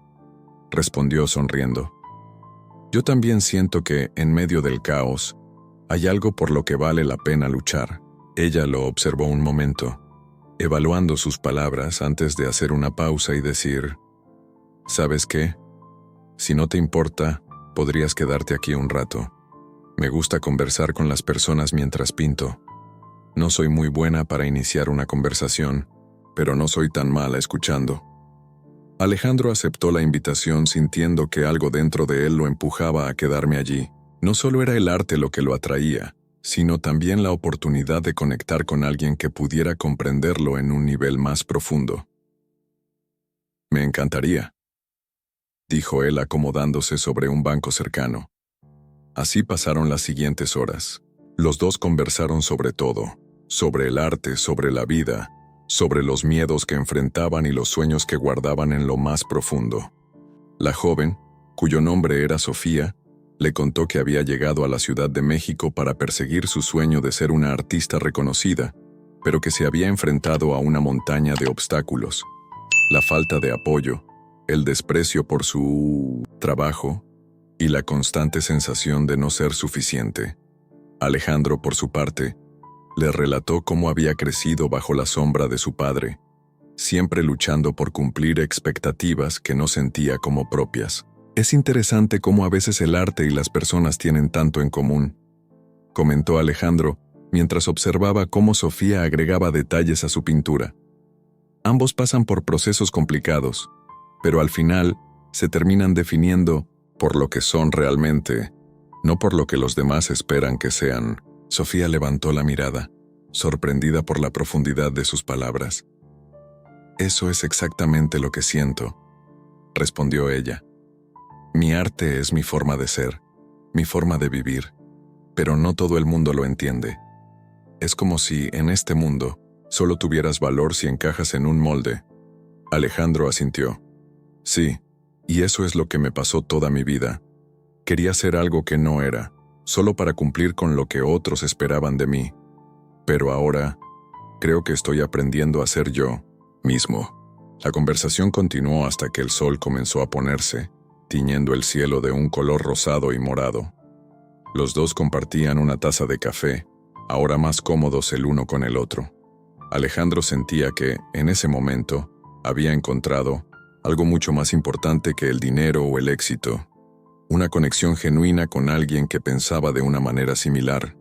respondió sonriendo. «Yo también siento que, en medio del caos, hay algo por lo que vale la pena luchar». Ella lo observó un momento, evaluando sus palabras antes de hacer una pausa y decir: «¿Sabes qué? Si no te importa, podrías quedarte aquí un rato. Me gusta conversar con las personas mientras pinto. No soy muy buena para iniciar una conversación, pero no soy tan mala escuchando». Alejandro aceptó la invitación sintiendo que algo dentro de él lo empujaba a quedarme allí. No solo era el arte lo que lo atraía, sino también la oportunidad de conectar con alguien que pudiera comprenderlo en un nivel más profundo. «Me encantaría», dijo él acomodándose sobre un banco cercano. Así pasaron las siguientes horas. Los dos conversaron sobre todo, sobre el arte, sobre la vida, sobre los miedos que enfrentaban y los sueños que guardaban en lo más profundo. La joven, cuyo nombre era Sofía, le contó que había llegado a la Ciudad de México para perseguir su sueño de ser una artista reconocida, pero que se había enfrentado a una montaña de obstáculos: la falta de apoyo, el desprecio por su trabajo y la constante sensación de no ser suficiente. Alejandro, por su parte, le relató cómo había crecido bajo la sombra de su padre, siempre luchando por cumplir expectativas que no sentía como propias. «Es interesante cómo a veces el arte y las personas tienen tanto en común», comentó Alejandro mientras observaba cómo Sofía agregaba detalles a su pintura. «Ambos pasan por procesos complicados, pero al final se terminan definiendo por lo que son realmente, no por lo que los demás esperan que sean». Sofía levantó la mirada, sorprendida por la profundidad de sus palabras. «Eso es exactamente lo que siento», respondió ella. «Mi arte es mi forma de ser, mi forma de vivir, pero no todo el mundo lo entiende. Es como si, en este mundo, solo tuvieras valor si encajas en un molde». Alejandro asintió. «Sí, y eso es lo que me pasó toda mi vida. Quería ser algo que no era, solo para cumplir con lo que otros esperaban de mí. Pero ahora, creo que estoy aprendiendo a ser yo mismo». La conversación continuó hasta que el sol comenzó a ponerse, tiñendo el cielo de un color rosado y morado. Los dos compartían una taza de café, ahora más cómodos el uno con el otro. Alejandro sentía que, en ese momento, había encontrado algo mucho más importante que el dinero o el éxito. Una conexión genuina con alguien que pensaba de una manera similar.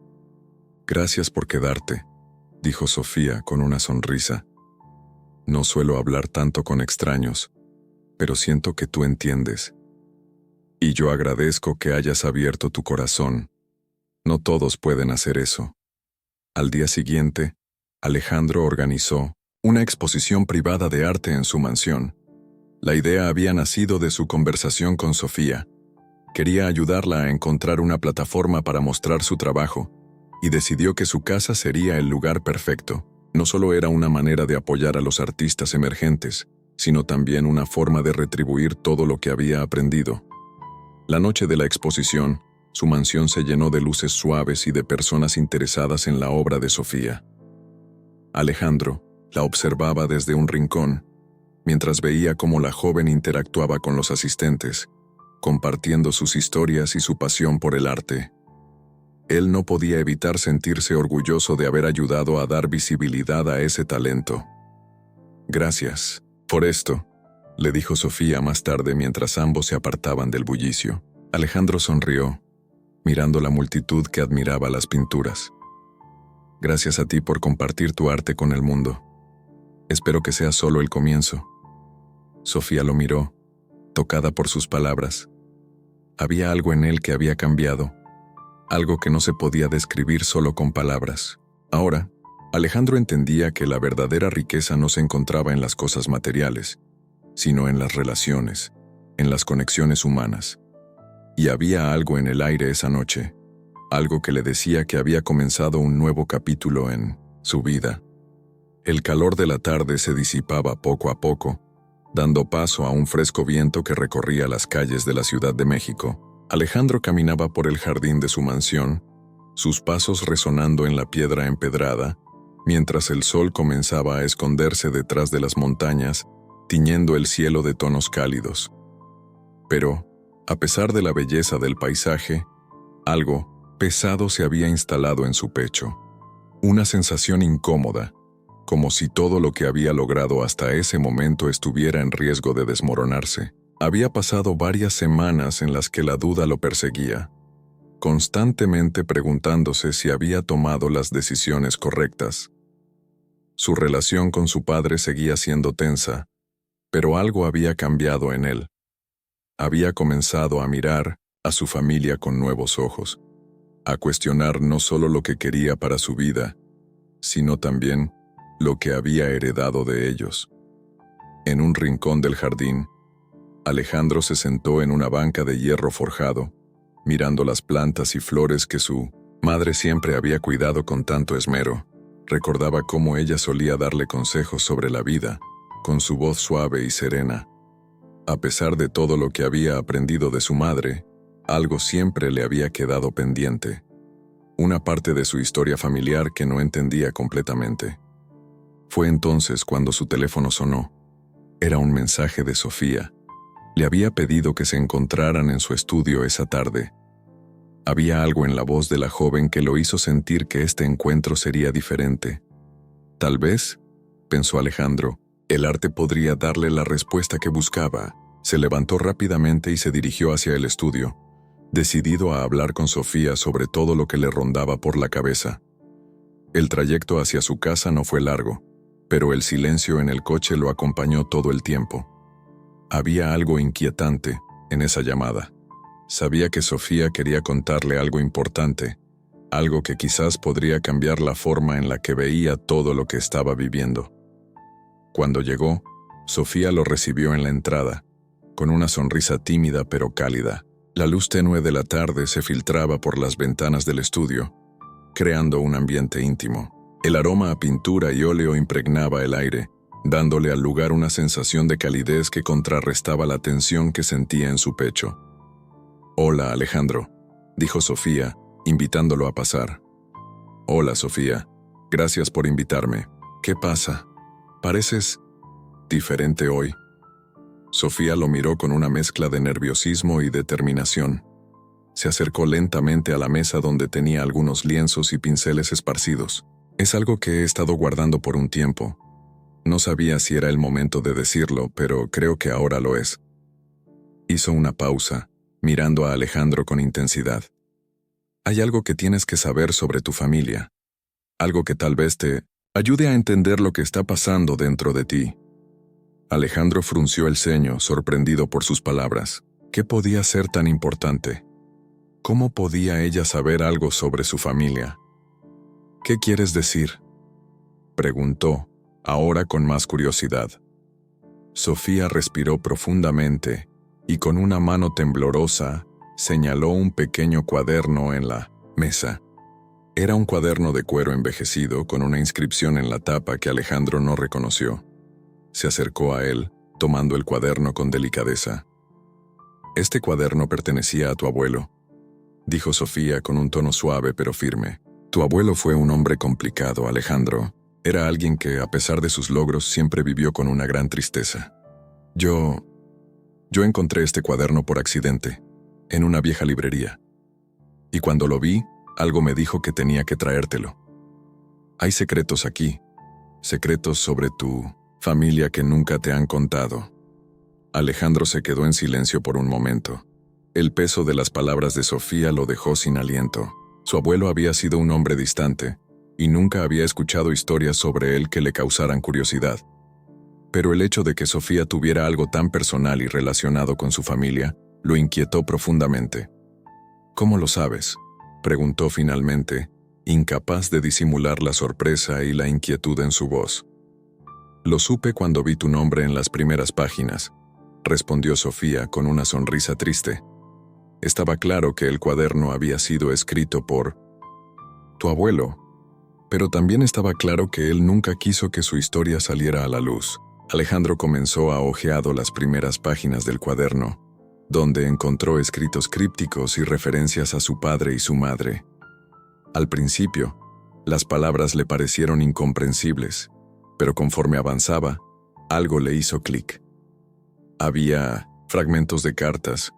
«Gracias por quedarte», dijo Sofía con una sonrisa. «No suelo hablar tanto con extraños, pero siento que tú entiendes. Y yo agradezco que hayas abierto tu corazón. No todos pueden hacer eso». Al día siguiente, Alejandro organizó una exposición privada de arte en su mansión. La idea había nacido de su conversación con Sofía. Quería ayudarla a encontrar una plataforma para mostrar su trabajo, y decidió que su casa sería el lugar perfecto. No solo era una manera de apoyar a los artistas emergentes, sino también una forma de retribuir todo lo que había aprendido. La noche de la exposición, su mansión se llenó de luces suaves y de personas interesadas en la obra de Sofía. Alejandro la observaba desde un rincón, mientras veía cómo la joven interactuaba con los asistentes, compartiendo sus historias y su pasión por el arte. Él no podía evitar sentirse orgulloso de haber ayudado a dar visibilidad a ese talento. «Gracias por esto», le dijo Sofía más tarde mientras ambos se apartaban del bullicio. Alejandro sonrió, mirando la multitud que admiraba las pinturas. «Gracias a ti por compartir tu arte con el mundo. Espero que sea solo el comienzo». Sofía lo miró, tocada por sus palabras. Había algo en él que había cambiado, algo que no se podía describir solo con palabras. Ahora, Alejandro entendía que la verdadera riqueza no se encontraba en las cosas materiales, sino en las relaciones, en las conexiones humanas. Y había algo en el aire esa noche, algo que le decía que había comenzado un nuevo capítulo en su vida. El calor de la tarde se disipaba poco a poco, dando paso a un fresco viento que recorría las calles de la Ciudad de México. Alejandro caminaba por el jardín de su mansión, sus pasos resonando en la piedra empedrada, mientras el sol comenzaba a esconderse detrás de las montañas, tiñendo el cielo de tonos cálidos. Pero, a pesar de la belleza del paisaje, algo pesado se había instalado en su pecho. Una sensación incómoda, como si todo lo que había logrado hasta ese momento estuviera en riesgo de desmoronarse. Había pasado varias semanas en las que la duda lo perseguía, constantemente preguntándose si había tomado las decisiones correctas. Su relación con su padre seguía siendo tensa, pero algo había cambiado en él. Había comenzado a mirar a su familia con nuevos ojos, a cuestionar no solo lo que quería para su vida, sino también lo que había heredado de ellos. En un rincón del jardín, Alejandro se sentó en una banca de hierro forjado, mirando las plantas y flores que su madre siempre había cuidado con tanto esmero. Recordaba cómo ella solía darle consejos sobre la vida, con su voz suave y serena. A pesar de todo lo que había aprendido de su madre, algo siempre le había quedado pendiente. Una parte de su historia familiar que no entendía completamente. Fue entonces cuando su teléfono sonó. Era un mensaje de Sofía. Le había pedido que se encontraran en su estudio esa tarde. Había algo en la voz de la joven que lo hizo sentir que este encuentro sería diferente. Tal vez, pensó Alejandro, el arte podría darle la respuesta que buscaba. Se levantó rápidamente y se dirigió hacia el estudio, decidido a hablar con Sofía sobre todo lo que le rondaba por la cabeza. El trayecto hacia su casa no fue largo, pero el silencio en el coche lo acompañó todo el tiempo. Había algo inquietante en esa llamada. Sabía que Sofía quería contarle algo importante, algo que quizás podría cambiar la forma en la que veía todo lo que estaba viviendo. Cuando llegó, Sofía lo recibió en la entrada, con una sonrisa tímida pero cálida. La luz tenue de la tarde se filtraba por las ventanas del estudio, creando un ambiente íntimo. El aroma a pintura y óleo impregnaba el aire, dándole al lugar una sensación de calidez que contrarrestaba la tensión que sentía en su pecho. «Hola, Alejandro», dijo Sofía, invitándolo a pasar. «Hola, Sofía. Gracias por invitarme. ¿Qué pasa? Pareces diferente hoy». Sofía lo miró con una mezcla de nerviosismo y determinación. Se acercó lentamente a la mesa donde tenía algunos lienzos y pinceles esparcidos. «Es algo que he estado guardando por un tiempo. No sabía si era el momento de decirlo, pero creo que ahora lo es. Hizo una pausa, mirando a Alejandro con intensidad. Hay algo que tienes que saber sobre tu familia. Algo que tal vez te ayude a entender lo que está pasando dentro de ti. Alejandro frunció el ceño, sorprendido por sus palabras. ¿Qué podía ser tan importante? ¿Cómo podía ella saber algo sobre su familia? ¿Qué quieres decir?, preguntó, ahora con más curiosidad. Sofía respiró profundamente y con una mano temblorosa señaló un pequeño cuaderno en la mesa. Era un cuaderno de cuero envejecido con una inscripción en la tapa que Alejandro no reconoció. Se acercó a él, tomando el cuaderno con delicadeza. «Este cuaderno pertenecía a tu abuelo», dijo Sofía con un tono suave pero firme. «Tu abuelo fue un hombre complicado, Alejandro. Era alguien que, a pesar de sus logros, siempre vivió con una gran tristeza. Yo encontré este cuaderno por accidente, en una vieja librería. Y cuando lo vi, algo me dijo que tenía que traértelo. Hay secretos aquí, secretos sobre tu familia que nunca te han contado». Alejandro se quedó en silencio por un momento. El peso de las palabras de Sofía lo dejó sin aliento. Su abuelo había sido un hombre distante, y nunca había escuchado historias sobre él que le causaran curiosidad. Pero el hecho de que Sofía tuviera algo tan personal y relacionado con su familia lo inquietó profundamente. «¿Cómo lo sabes?», preguntó finalmente, incapaz de disimular la sorpresa y la inquietud en su voz. «Lo supe cuando vi tu nombre en las primeras páginas», respondió Sofía con una sonrisa triste. Estaba claro que el cuaderno había sido escrito por tu abuelo, pero también estaba claro que él nunca quiso que su historia saliera a la luz. Alejandro comenzó a hojear las primeras páginas del cuaderno, donde encontró escritos crípticos y referencias a su padre y su madre. Al principio, las palabras le parecieron incomprensibles, pero conforme avanzaba, algo le hizo clic. Había fragmentos de cartas,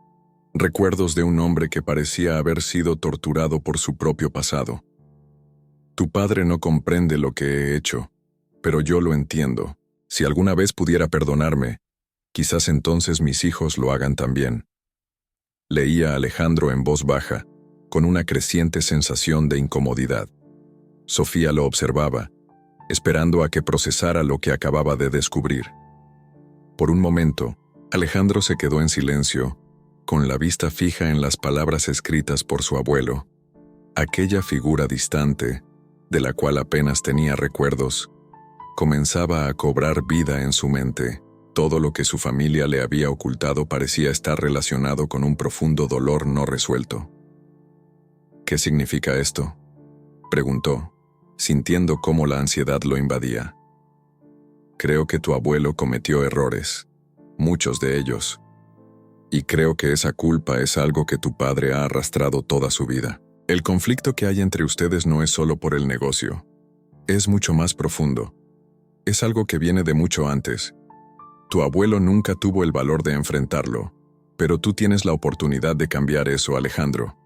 recuerdos de un hombre que parecía haber sido torturado por su propio pasado. «Tu padre no comprende lo que he hecho, pero yo lo entiendo. Si alguna vez pudiera perdonarme, quizás entonces mis hijos lo hagan también», leía Alejandro en voz baja, con una creciente sensación de incomodidad. Sofía lo observaba, esperando a que procesara lo que acababa de descubrir. Por un momento, Alejandro se quedó en silencio, con la vista fija en las palabras escritas por su abuelo. Aquella figura distante, de la cual apenas tenía recuerdos, comenzaba a cobrar vida en su mente. Todo lo que su familia le había ocultado parecía estar relacionado con un profundo dolor no resuelto. «¿Qué significa esto?», preguntó, sintiendo cómo la ansiedad lo invadía. «Creo que tu abuelo cometió errores, muchos de ellos, y creo que esa culpa es algo que tu padre ha arrastrado toda su vida. El conflicto que hay entre ustedes no es solo por el negocio, es mucho más profundo. Es algo que viene de mucho antes. Tu abuelo nunca tuvo el valor de enfrentarlo, pero tú tienes la oportunidad de cambiar eso, Alejandro».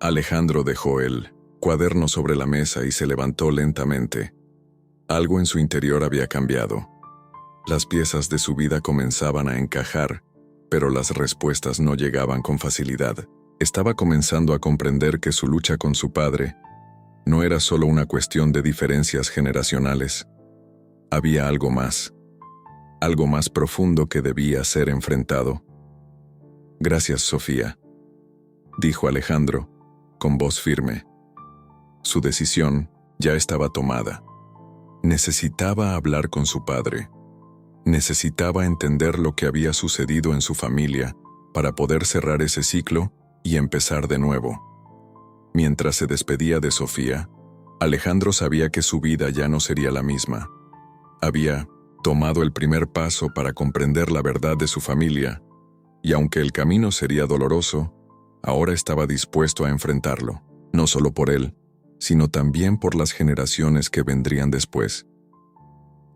Alejandro dejó el cuaderno sobre la mesa y se levantó lentamente. Algo en su interior había cambiado. Las piezas de su vida comenzaban a encajar, pero las respuestas no llegaban con facilidad. Estaba comenzando a comprender que su lucha con su padre no era solo una cuestión de diferencias generacionales. Había algo más profundo que debía ser enfrentado. «Gracias, Sofía», dijo Alejandro, con voz firme. Su decisión ya estaba tomada. Necesitaba hablar con su padre. Necesitaba entender lo que había sucedido en su familia para poder cerrar ese ciclo y empezar de nuevo. Mientras se despedía de Sofía, Alejandro sabía que su vida ya no sería la misma. Había tomado el primer paso para comprender la verdad de su familia, y aunque el camino sería doloroso, ahora estaba dispuesto a enfrentarlo, no solo por él, sino también por las generaciones que vendrían después.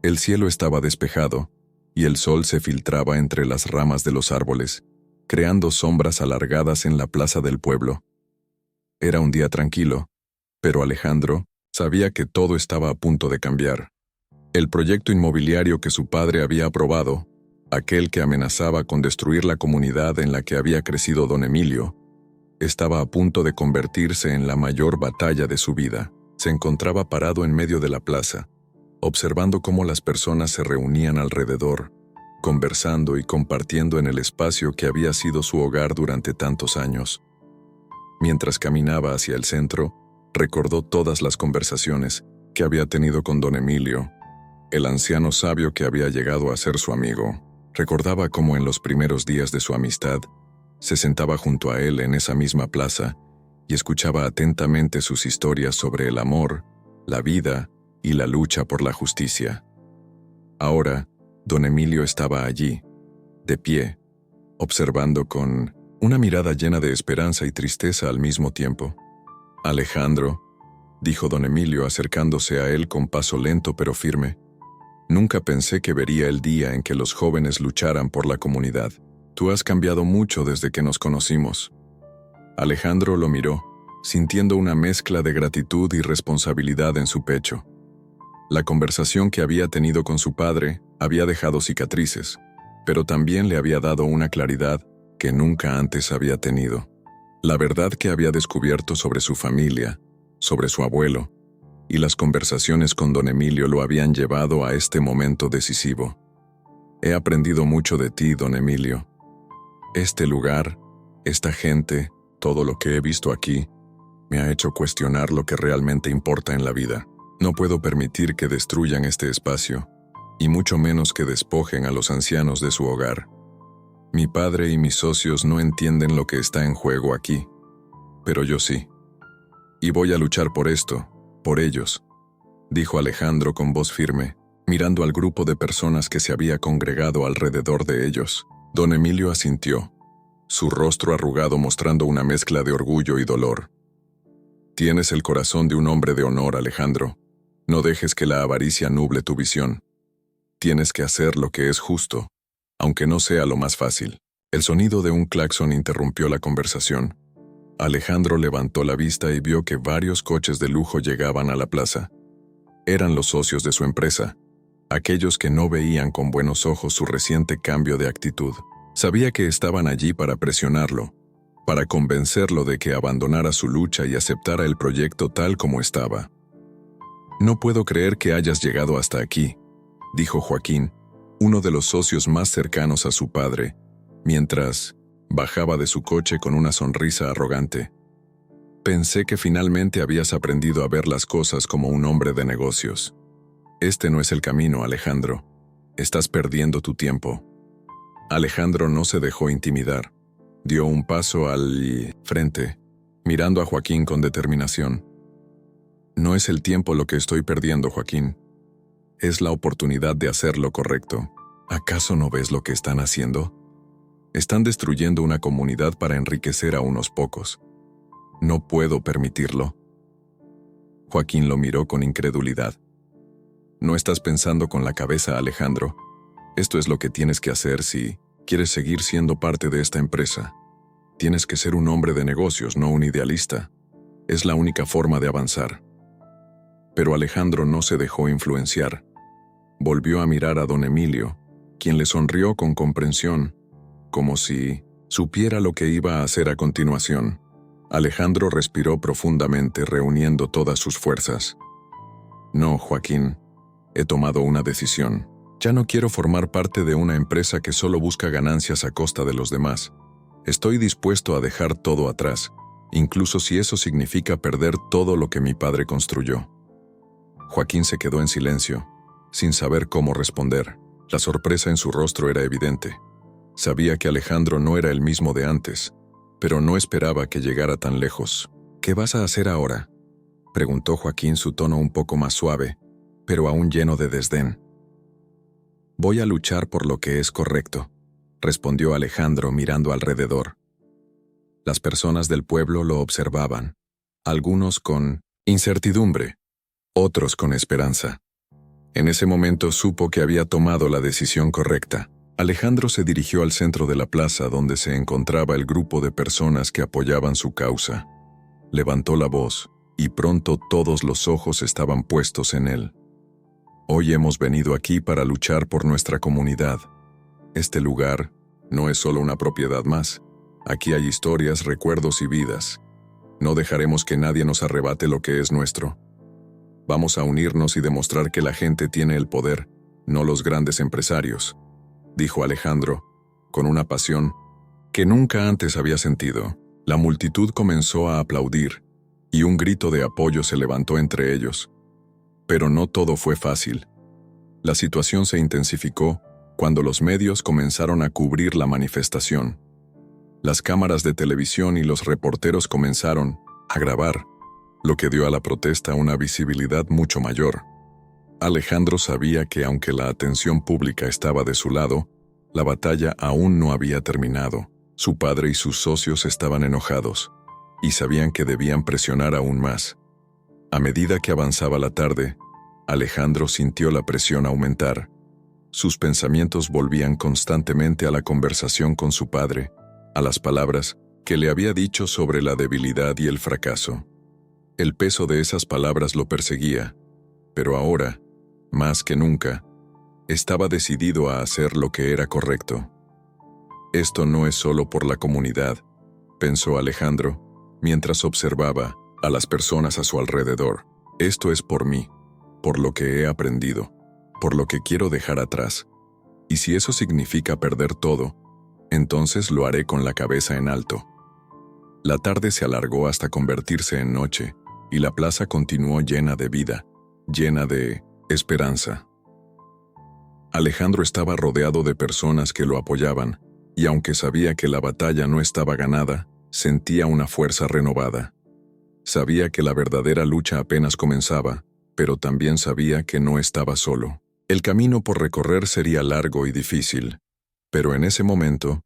El cielo estaba despejado, y el sol se filtraba entre las ramas de los árboles, creando sombras alargadas en la plaza del pueblo. Era un día tranquilo, pero Alejandro sabía que todo estaba a punto de cambiar. El proyecto inmobiliario que su padre había aprobado, aquel que amenazaba con destruir la comunidad en la que había crecido don Emilio, estaba a punto de convertirse en la mayor batalla de su vida. Se encontraba parado en medio de la plaza, observando cómo las personas se reunían alrededor, conversando y compartiendo en el espacio que había sido su hogar durante tantos años. Mientras caminaba hacia el centro, recordó todas las conversaciones que había tenido con don Emilio, el anciano sabio que había llegado a ser su amigo. Recordaba cómo en los primeros días de su amistad, se sentaba junto a él en esa misma plaza y escuchaba atentamente sus historias sobre el amor, la vida y la lucha por la justicia. Ahora, don Emilio estaba allí, de pie, observando con una mirada llena de esperanza y tristeza al mismo tiempo. «Alejandro», dijo don Emilio acercándose a él con paso lento pero firme, «nunca pensé que vería el día en que los jóvenes lucharan por la comunidad. Tú has cambiado mucho desde que nos conocimos». Alejandro lo miró, sintiendo una mezcla de gratitud y responsabilidad en su pecho. La conversación que había tenido con su padre había dejado cicatrices, pero también le había dado una claridad que nunca antes había tenido. La verdad que había descubierto sobre su familia, sobre su abuelo, y las conversaciones con don Emilio lo habían llevado a este momento decisivo. «He aprendido mucho de ti, don Emilio. Este lugar, esta gente, todo lo que he visto aquí, me ha hecho cuestionar lo que realmente importa en la vida. No puedo permitir que destruyan este espacio, y mucho menos que despojen a los ancianos de su hogar. Mi padre y mis socios no entienden lo que está en juego aquí, pero yo sí. Y voy a luchar por esto, por ellos», dijo Alejandro con voz firme, mirando al grupo de personas que se había congregado alrededor de ellos. Don Emilio asintió, su rostro arrugado mostrando una mezcla de orgullo y dolor. «Tienes el corazón de un hombre de honor, Alejandro. No dejes que la avaricia nuble tu visión. Tienes que hacer lo que es justo, aunque no sea lo más fácil». El sonido de un claxon interrumpió la conversación. Alejandro levantó la vista y vio que varios coches de lujo llegaban a la plaza. Eran los socios de su empresa, aquellos que no veían con buenos ojos su reciente cambio de actitud. Sabía que estaban allí para presionarlo, para convencerlo de que abandonara su lucha y aceptara el proyecto tal como estaba. «No puedo creer que hayas llegado hasta aquí», dijo Joaquín, uno de los socios más cercanos a su padre, mientras bajaba de su coche con una sonrisa arrogante. «Pensé que finalmente habías aprendido a ver las cosas como un hombre de negocios. Este no es el camino, Alejandro. Estás perdiendo tu tiempo». Alejandro no se dejó intimidar. Dio un paso al frente, mirando a Joaquín con determinación. «No es el tiempo lo que estoy perdiendo, Joaquín. Es la oportunidad de hacer lo correcto. ¿Acaso no ves lo que están haciendo? Están destruyendo una comunidad para enriquecer a unos pocos. No puedo permitirlo». Joaquín lo miró con incredulidad. «No estás pensando con la cabeza, Alejandro. Esto es lo que tienes que hacer si quieres seguir siendo parte de esta empresa. Tienes que ser un hombre de negocios, no un idealista. Es la única forma de avanzar». Pero Alejandro no se dejó influenciar. Volvió a mirar a don Emilio, quien le sonrió con comprensión, como si supiera lo que iba a hacer a continuación. Alejandro respiró profundamente, reuniendo todas sus fuerzas. «No, Joaquín, he tomado una decisión. Ya no quiero formar parte de una empresa que solo busca ganancias a costa de los demás. Estoy dispuesto a dejar todo atrás, incluso si eso significa perder todo lo que mi padre construyó». Joaquín se quedó en silencio, sin saber cómo responder. La sorpresa en su rostro era evidente. Sabía que Alejandro no era el mismo de antes, pero no esperaba que llegara tan lejos. «¿Qué vas a hacer ahora?», preguntó Joaquín, su tono un poco más suave, pero aún lleno de desdén. «Voy a luchar por lo que es correcto», respondió Alejandro mirando alrededor. Las personas del pueblo lo observaban, algunos con incertidumbre, otros con esperanza. En ese momento supo que había tomado la decisión correcta. Alejandro se dirigió al centro de la plaza donde se encontraba el grupo de personas que apoyaban su causa. Levantó la voz, y pronto todos los ojos estaban puestos en él. Hoy hemos venido aquí para luchar por nuestra comunidad. Este lugar no es solo una propiedad más. Aquí hay historias, recuerdos y vidas. No dejaremos que nadie nos arrebate lo que es nuestro. Vamos a unirnos y demostrar que la gente tiene el poder, no los grandes empresarios, dijo Alejandro, con una pasión que nunca antes había sentido. La multitud comenzó a aplaudir, y un grito de apoyo se levantó entre ellos. Pero no todo fue fácil. La situación se intensificó cuando los medios comenzaron a cubrir la manifestación. Las cámaras de televisión y los reporteros comenzaron a grabar, lo que dio a la protesta una visibilidad mucho mayor. Alejandro sabía que aunque la atención pública estaba de su lado, la batalla aún no había terminado. Su padre y sus socios estaban enojados, y sabían que debían presionar aún más. A medida que avanzaba la tarde, Alejandro sintió la presión aumentar. Sus pensamientos volvían constantemente a la conversación con su padre, a las palabras que le había dicho sobre la debilidad y el fracaso. El peso de esas palabras lo perseguía, pero ahora, más que nunca, estaba decidido a hacer lo que era correcto. Esto no es solo por la comunidad, pensó Alejandro, mientras observaba a las personas a su alrededor. Esto es por mí, por lo que he aprendido, por lo que quiero dejar atrás. Y si eso significa perder todo, entonces lo haré con la cabeza en alto. La tarde se alargó hasta convertirse en noche, y la plaza continuó llena de vida, llena de esperanza. Alejandro estaba rodeado de personas que lo apoyaban, y aunque sabía que la batalla no estaba ganada, sentía una fuerza renovada. Sabía que la verdadera lucha apenas comenzaba, pero también sabía que no estaba solo. El camino por recorrer sería largo y difícil, pero en ese momento,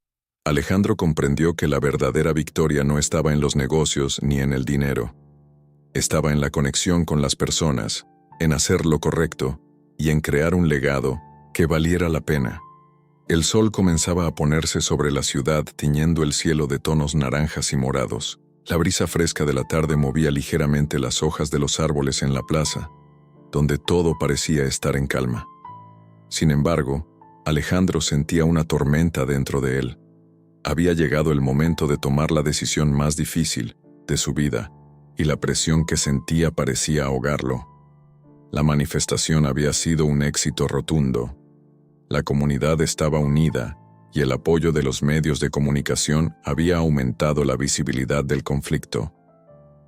Alejandro comprendió que la verdadera victoria no estaba en los negocios ni en el dinero. Estaba en la conexión con las personas, en hacer lo correcto y en crear un legado que valiera la pena. El sol comenzaba a ponerse sobre la ciudad, tiñendo el cielo de tonos naranjas y morados. La brisa fresca de la tarde movía ligeramente las hojas de los árboles en la plaza, donde todo parecía estar en calma. Sin embargo, Alejandro sentía una tormenta dentro de él. Había llegado el momento de tomar la decisión más difícil de su vida, y la presión que sentía parecía ahogarlo. La manifestación había sido un éxito rotundo. La comunidad estaba unida, y el apoyo de los medios de comunicación había aumentado la visibilidad del conflicto.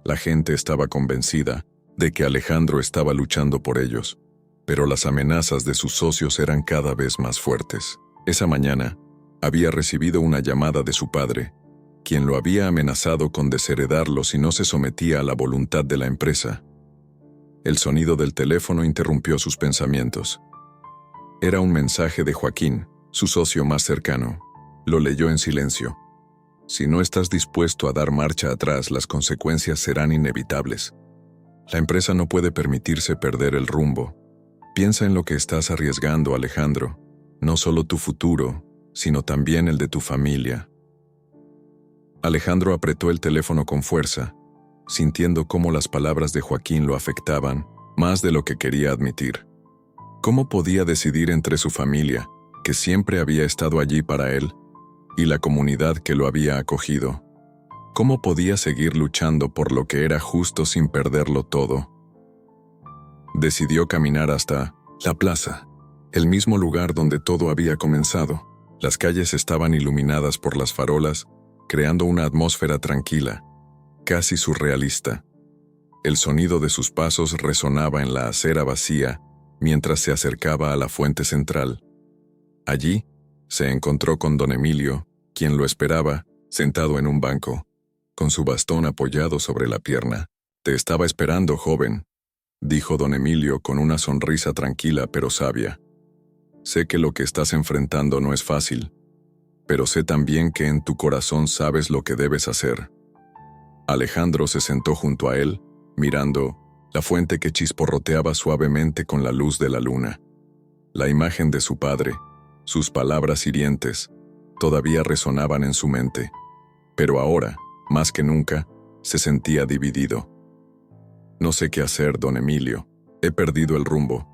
La gente estaba convencida de que Alejandro estaba luchando por ellos, pero las amenazas de sus socios eran cada vez más fuertes. Esa mañana, había recibido una llamada de su padre, quien lo había amenazado con desheredarlo si no se sometía a la voluntad de la empresa. El sonido del teléfono interrumpió sus pensamientos. Era un mensaje de Joaquín, su socio más cercano. Lo leyó en silencio. Si no estás dispuesto a dar marcha atrás, las consecuencias serán inevitables. La empresa no puede permitirse perder el rumbo. Piensa en lo que estás arriesgando, Alejandro. No solo tu futuro, sino también el de tu familia. Alejandro apretó el teléfono con fuerza, sintiendo cómo las palabras de Joaquín lo afectaban más de lo que quería admitir. ¿Cómo podía decidir entre su familia, que siempre había estado allí para él, y la comunidad que lo había acogido? ¿Cómo podía seguir luchando por lo que era justo sin perderlo todo? Decidió caminar hasta la plaza, el mismo lugar donde todo había comenzado. Las calles estaban iluminadas por las farolas, creando una atmósfera tranquila, casi surrealista. El sonido de sus pasos resonaba en la acera vacía mientras se acercaba a la fuente central. Allí, se encontró con don Emilio, quien lo esperaba, sentado en un banco, con su bastón apoyado sobre la pierna. «Te estaba esperando, joven», dijo don Emilio con una sonrisa tranquila pero sabia. «Sé que lo que estás enfrentando no es fácil, pero sé también que en tu corazón sabes lo que debes hacer». Alejandro se sentó junto a él, mirando la fuente que chisporroteaba suavemente con la luz de la luna. La imagen de su padre, sus palabras hirientes, todavía resonaban en su mente, pero ahora, más que nunca, se sentía dividido. «No sé qué hacer, don Emilio. He perdido el rumbo,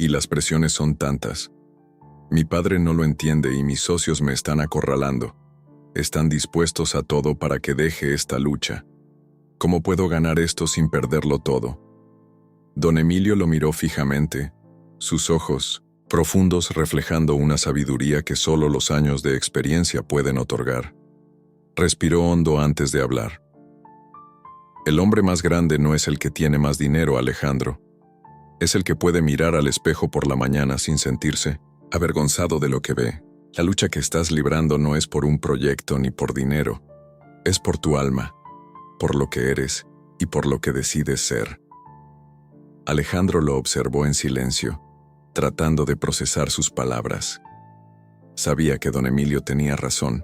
Y las presiones son tantas. Mi padre no lo entiende y mis socios me están acorralando. Están dispuestos a todo para que deje esta lucha. ¿Cómo puedo ganar esto sin perderlo todo? Don Emilio lo miró fijamente, sus ojos, profundos, reflejando una sabiduría que solo los años de experiencia pueden otorgar. Respiró hondo antes de hablar. El hombre más grande no es el que tiene más dinero, Alejandro. Es el que puede mirar al espejo por la mañana sin sentirse avergonzado de lo que ve. La lucha que estás librando no es por un proyecto ni por dinero. Es por tu alma, por lo que eres y por lo que decides ser. Alejandro lo observó en silencio, tratando de procesar sus palabras. Sabía que don Emilio tenía razón,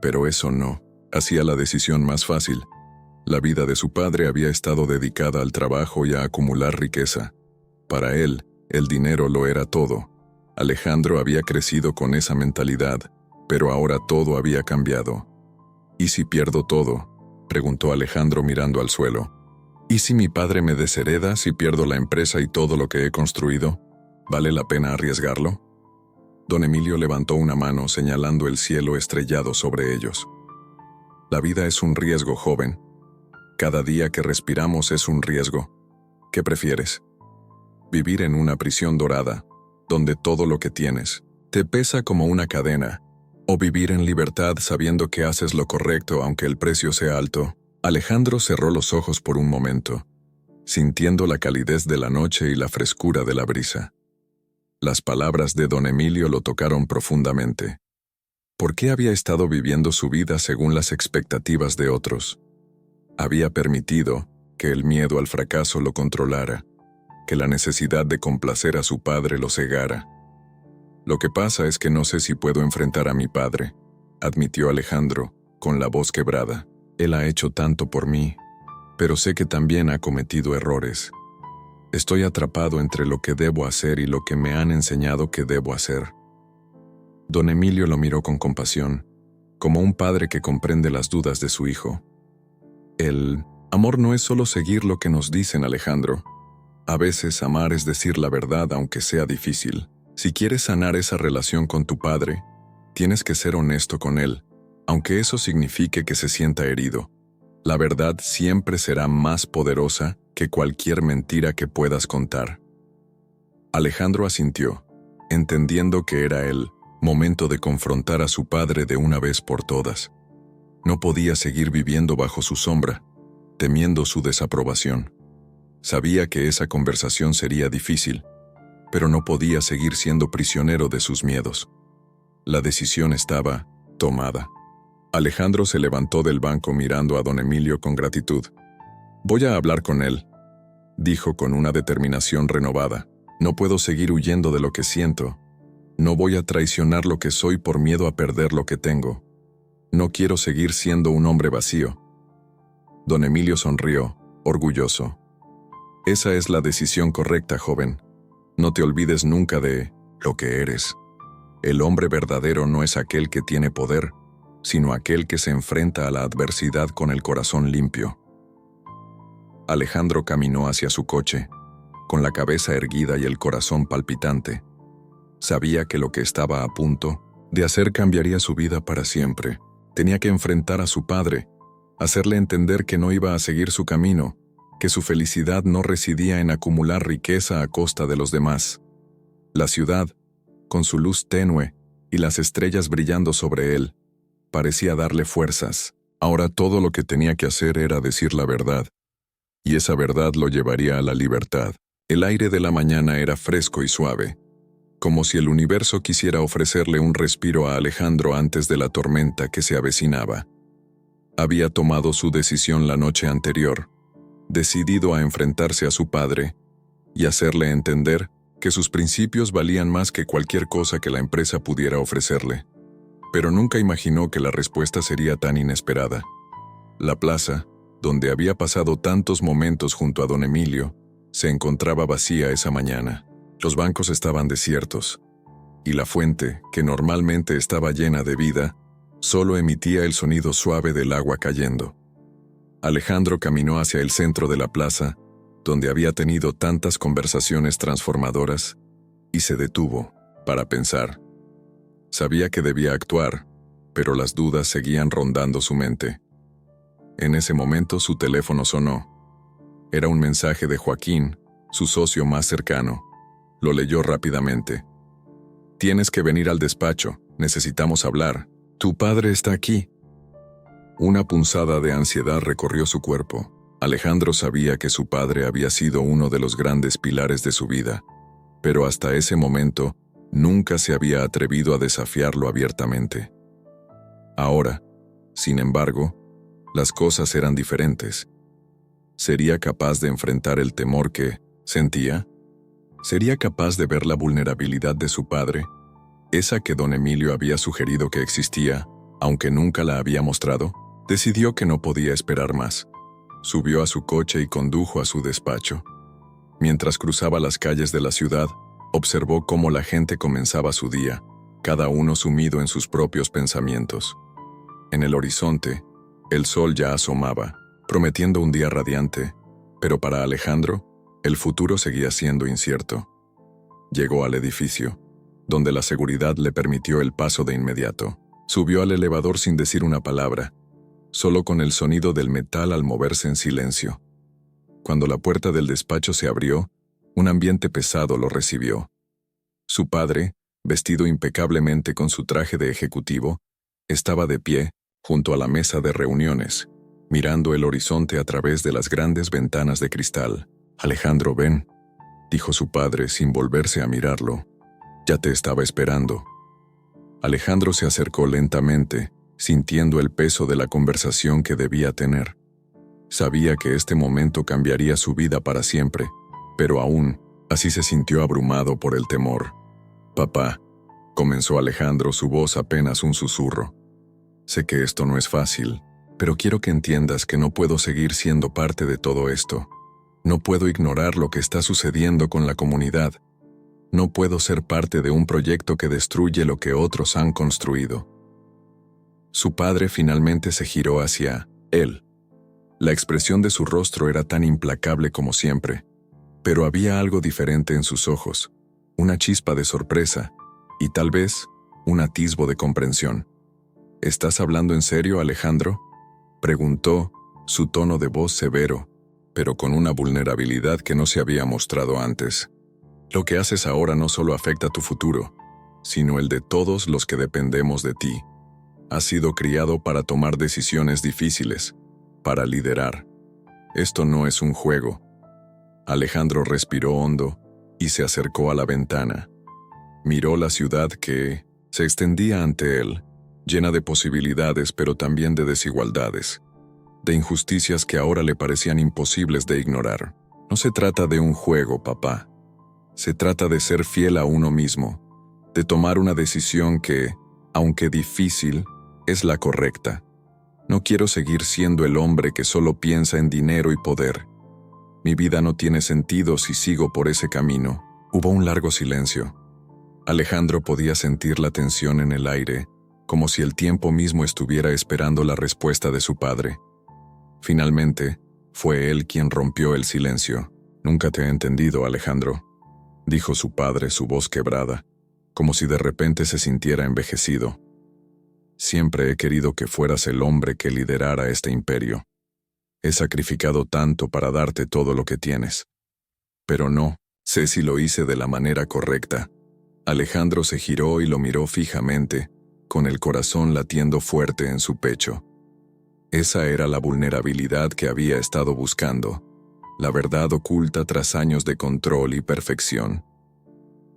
pero eso no hacía la decisión más fácil. La vida de su padre había estado dedicada al trabajo y a acumular riqueza. Para él, el dinero lo era todo. Alejandro había crecido con esa mentalidad, pero ahora todo había cambiado. ¿Y si pierdo todo?, preguntó Alejandro mirando al suelo. ¿Y si mi padre me deshereda, si pierdo la empresa y todo lo que he construido? ¿Vale la pena arriesgarlo? Don Emilio levantó una mano señalando el cielo estrellado sobre ellos. La vida es un riesgo, joven. Cada día que respiramos es un riesgo. ¿Qué prefieres? ¿Vivir en una prisión dorada, donde todo lo que tienes te pesa como una cadena, o vivir en libertad sabiendo que haces lo correcto aunque el precio sea alto? Alejandro cerró los ojos por un momento, sintiendo la calidez de la noche y la frescura de la brisa. Las palabras de don Emilio lo tocaron profundamente. ¿Por qué había estado viviendo su vida según las expectativas de otros? Había permitido que el miedo al fracaso lo controlara, que la necesidad de complacer a su padre lo cegara. Lo que pasa es que no sé si puedo enfrentar a mi padre, admitió Alejandro, con la voz quebrada. Él ha hecho tanto por mí, pero sé que también ha cometido errores. Estoy atrapado entre lo que debo hacer y lo que me han enseñado que debo hacer. Don Emilio lo miró con compasión, como un padre que comprende las dudas de su hijo. El amor no es solo seguir lo que nos dicen, Alejandro. A veces amar es decir la verdad aunque sea difícil. Si quieres sanar esa relación con tu padre, tienes que ser honesto con él, aunque eso signifique que se sienta herido. La verdad siempre será más poderosa que cualquier mentira que puedas contar. Alejandro asintió, entendiendo que era el momento de confrontar a su padre de una vez por todas. No podía seguir viviendo bajo su sombra, temiendo su desaprobación. Sabía que esa conversación sería difícil, pero no podía seguir siendo prisionero de sus miedos. La decisión estaba tomada. Alejandro se levantó del banco mirando a don Emilio con gratitud. «Voy a hablar con él», dijo con una determinación renovada. «No puedo seguir huyendo de lo que siento. No voy a traicionar lo que soy por miedo a perder lo que tengo. No quiero seguir siendo un hombre vacío». Don Emilio sonrió, orgulloso. «Esa es la decisión correcta, joven. No te olvides nunca de lo que eres. El hombre verdadero no es aquel que tiene poder, sino aquel que se enfrenta a la adversidad con el corazón limpio». Alejandro caminó hacia su coche, con la cabeza erguida y el corazón palpitante. Sabía que lo que estaba a punto de hacer cambiaría su vida para siempre. Tenía que enfrentar a su padre, hacerle entender que no iba a seguir su camino, que su felicidad no residía en acumular riqueza a costa de los demás. La ciudad, con su luz tenue y las estrellas brillando sobre él, parecía darle fuerzas. Ahora todo lo que tenía que hacer era decir la verdad, y esa verdad lo llevaría a la libertad. El aire de la mañana era fresco y suave, como si el universo quisiera ofrecerle un respiro a Alejandro antes de la tormenta que se avecinaba. Había tomado su decisión la noche anterior, decidido a enfrentarse a su padre y hacerle entender que sus principios valían más que cualquier cosa que la empresa pudiera ofrecerle. Pero nunca imaginó que la respuesta sería tan inesperada. La plaza, donde había pasado tantos momentos junto a don Emilio, se encontraba vacía esa mañana. Los bancos estaban desiertos, y la fuente, que normalmente estaba llena de vida, solo emitía el sonido suave del agua cayendo. Alejandro caminó hacia el centro de la plaza, donde había tenido tantas conversaciones transformadoras, y se detuvo, para pensar. Sabía que debía actuar, pero las dudas seguían rondando su mente. En ese momento su teléfono sonó. Era un mensaje de Joaquín, su socio más cercano. Lo leyó rápidamente. «Tienes que venir al despacho, necesitamos hablar. Tu padre está aquí». Una punzada de ansiedad recorrió su cuerpo. Alejandro sabía que su padre había sido uno de los grandes pilares de su vida, pero hasta ese momento nunca se había atrevido a desafiarlo abiertamente. Ahora, sin embargo, las cosas eran diferentes. ¿Sería capaz de enfrentar el temor que sentía? ¿Sería capaz de ver la vulnerabilidad de su padre, esa que don Emilio había sugerido que existía, aunque nunca la había mostrado? Decidió que no podía esperar más. Subió a su coche y condujo a su despacho. Mientras cruzaba las calles de la ciudad, observó cómo la gente comenzaba su día, cada uno sumido en sus propios pensamientos. En el horizonte, el sol ya asomaba, prometiendo un día radiante, pero para Alejandro, el futuro seguía siendo incierto. Llegó al edificio, donde la seguridad le permitió el paso de inmediato. Subió al elevador sin decir una palabra, solo con el sonido del metal al moverse en silencio. Cuando la puerta del despacho se abrió, un ambiente pesado lo recibió. Su padre, vestido impecablemente con su traje de ejecutivo, estaba de pie, junto a la mesa de reuniones, mirando el horizonte a través de las grandes ventanas de cristal. «Alejandro, ven», dijo su padre sin volverse a mirarlo. «Ya te estaba esperando». Alejandro se acercó lentamente, sintiendo el peso de la conversación que debía tener. Sabía que este momento cambiaría su vida para siempre, pero aún así se sintió abrumado por el temor. «Papá», comenzó Alejandro, su voz apenas un susurro. «Sé que esto no es fácil, pero quiero que entiendas que no puedo seguir siendo parte de todo esto. No puedo ignorar lo que está sucediendo con la comunidad. No puedo ser parte de un proyecto que destruye lo que otros han construido». Su padre finalmente se giró hacia él. La expresión de su rostro era tan implacable como siempre, pero había algo diferente en sus ojos, una chispa de sorpresa y tal vez un atisbo de comprensión. «¿Estás hablando en serio, Alejandro?», preguntó, su tono de voz severo, pero con una vulnerabilidad que no se había mostrado antes. «Lo que haces ahora no solo afecta tu futuro, sino el de todos los que dependemos de ti. Has sido criado para tomar decisiones difíciles, para liderar. Esto no es un juego». Alejandro respiró hondo y se acercó a la ventana. Miró la ciudad que se extendía ante él, llena de posibilidades pero también de desigualdades, de injusticias que ahora le parecían imposibles de ignorar. «No se trata de un juego, papá. Se trata de ser fiel a uno mismo, de tomar una decisión que, aunque difícil, es la correcta. No quiero seguir siendo el hombre que solo piensa en dinero y poder. Mi vida no tiene sentido si sigo por ese camino». Hubo un largo silencio. Alejandro podía sentir la tensión en el aire, como si el tiempo mismo estuviera esperando la respuesta de su padre. Finalmente, fue él quien rompió el silencio. «Nunca te he entendido, Alejandro», dijo su padre, su voz quebrada, como si de repente se sintiera envejecido. «Siempre he querido que fueras el hombre que liderara este imperio. He sacrificado tanto para darte todo lo que tienes. Pero no sé si lo hice de la manera correcta». Alejandro se giró y lo miró fijamente, con el corazón latiendo fuerte en su pecho. Esa era la vulnerabilidad que había estado buscando, la verdad oculta tras años de control y perfección.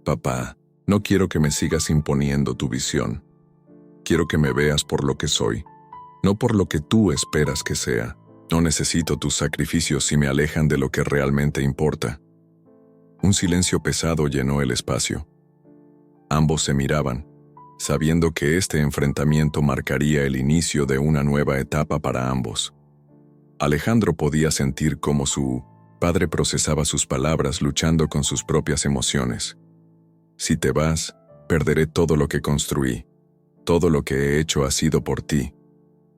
«Papá, no quiero que me sigas imponiendo tu visión. Quiero que me veas por lo que soy, no por lo que tú esperas que sea. No necesito tus sacrificios si me alejan de lo que realmente importa». Un silencio pesado llenó el espacio. Ambos se miraban, sabiendo que este enfrentamiento marcaría el inicio de una nueva etapa para ambos. Alejandro podía sentir cómo su padre procesaba sus palabras luchando con sus propias emociones. «Si te vas, perderé todo lo que construí. Todo lo que he hecho ha sido por ti»,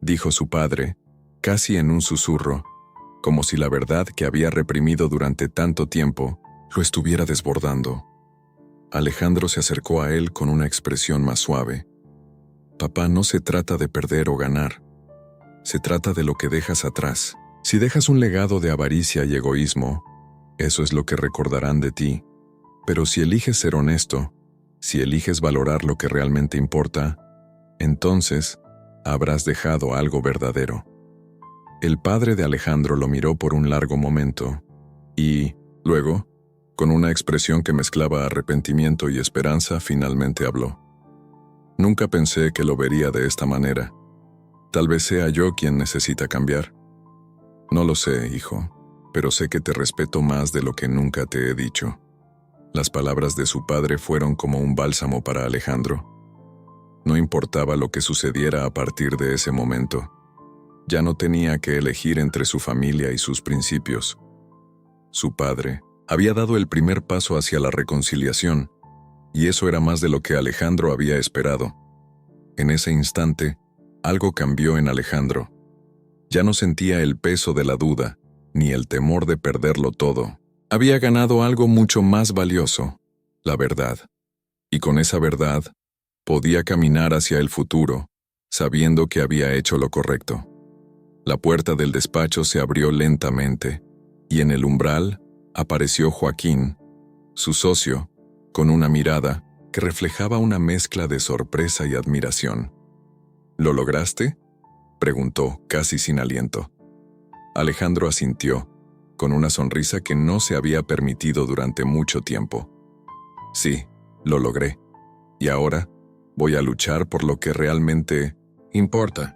dijo su padre, casi en un susurro, como si la verdad que había reprimido durante tanto tiempo lo estuviera desbordando. Alejandro se acercó a él con una expresión más suave. Papá, no se trata de perder o ganar. Se trata de lo que dejas atrás. Si dejas un legado de avaricia y egoísmo, eso es lo que recordarán de ti. Pero si eliges ser honesto, si eliges valorar lo que realmente importa, entonces habrás dejado algo verdadero. El padre de Alejandro lo miró por un largo momento y, luego, con una expresión que mezclaba arrepentimiento y esperanza, finalmente habló. Nunca pensé que lo vería de esta manera. Tal vez sea yo quien necesita cambiar. No lo sé, hijo, pero sé que te respeto más de lo que nunca te he dicho. Las palabras de su padre fueron como un bálsamo para Alejandro. No importaba lo que sucediera a partir de ese momento. Ya no tenía que elegir entre su familia y sus principios. Su padre había dado el primer paso hacia la reconciliación, y eso era más de lo que Alejandro había esperado. En ese instante, algo cambió en Alejandro. Ya no sentía el peso de la duda, ni el temor de perderlo todo. Había ganado algo mucho más valioso, la verdad. Y con esa verdad, podía caminar hacia el futuro, sabiendo que había hecho lo correcto. La puerta del despacho se abrió lentamente, y en el umbral apareció Joaquín, su socio, con una mirada que reflejaba una mezcla de sorpresa y admiración. ¿Lo lograste?, preguntó, casi sin aliento. Alejandro asintió, con una sonrisa que no se había permitido durante mucho tiempo. Sí, lo logré. Y ahora voy a luchar por lo que realmente importa.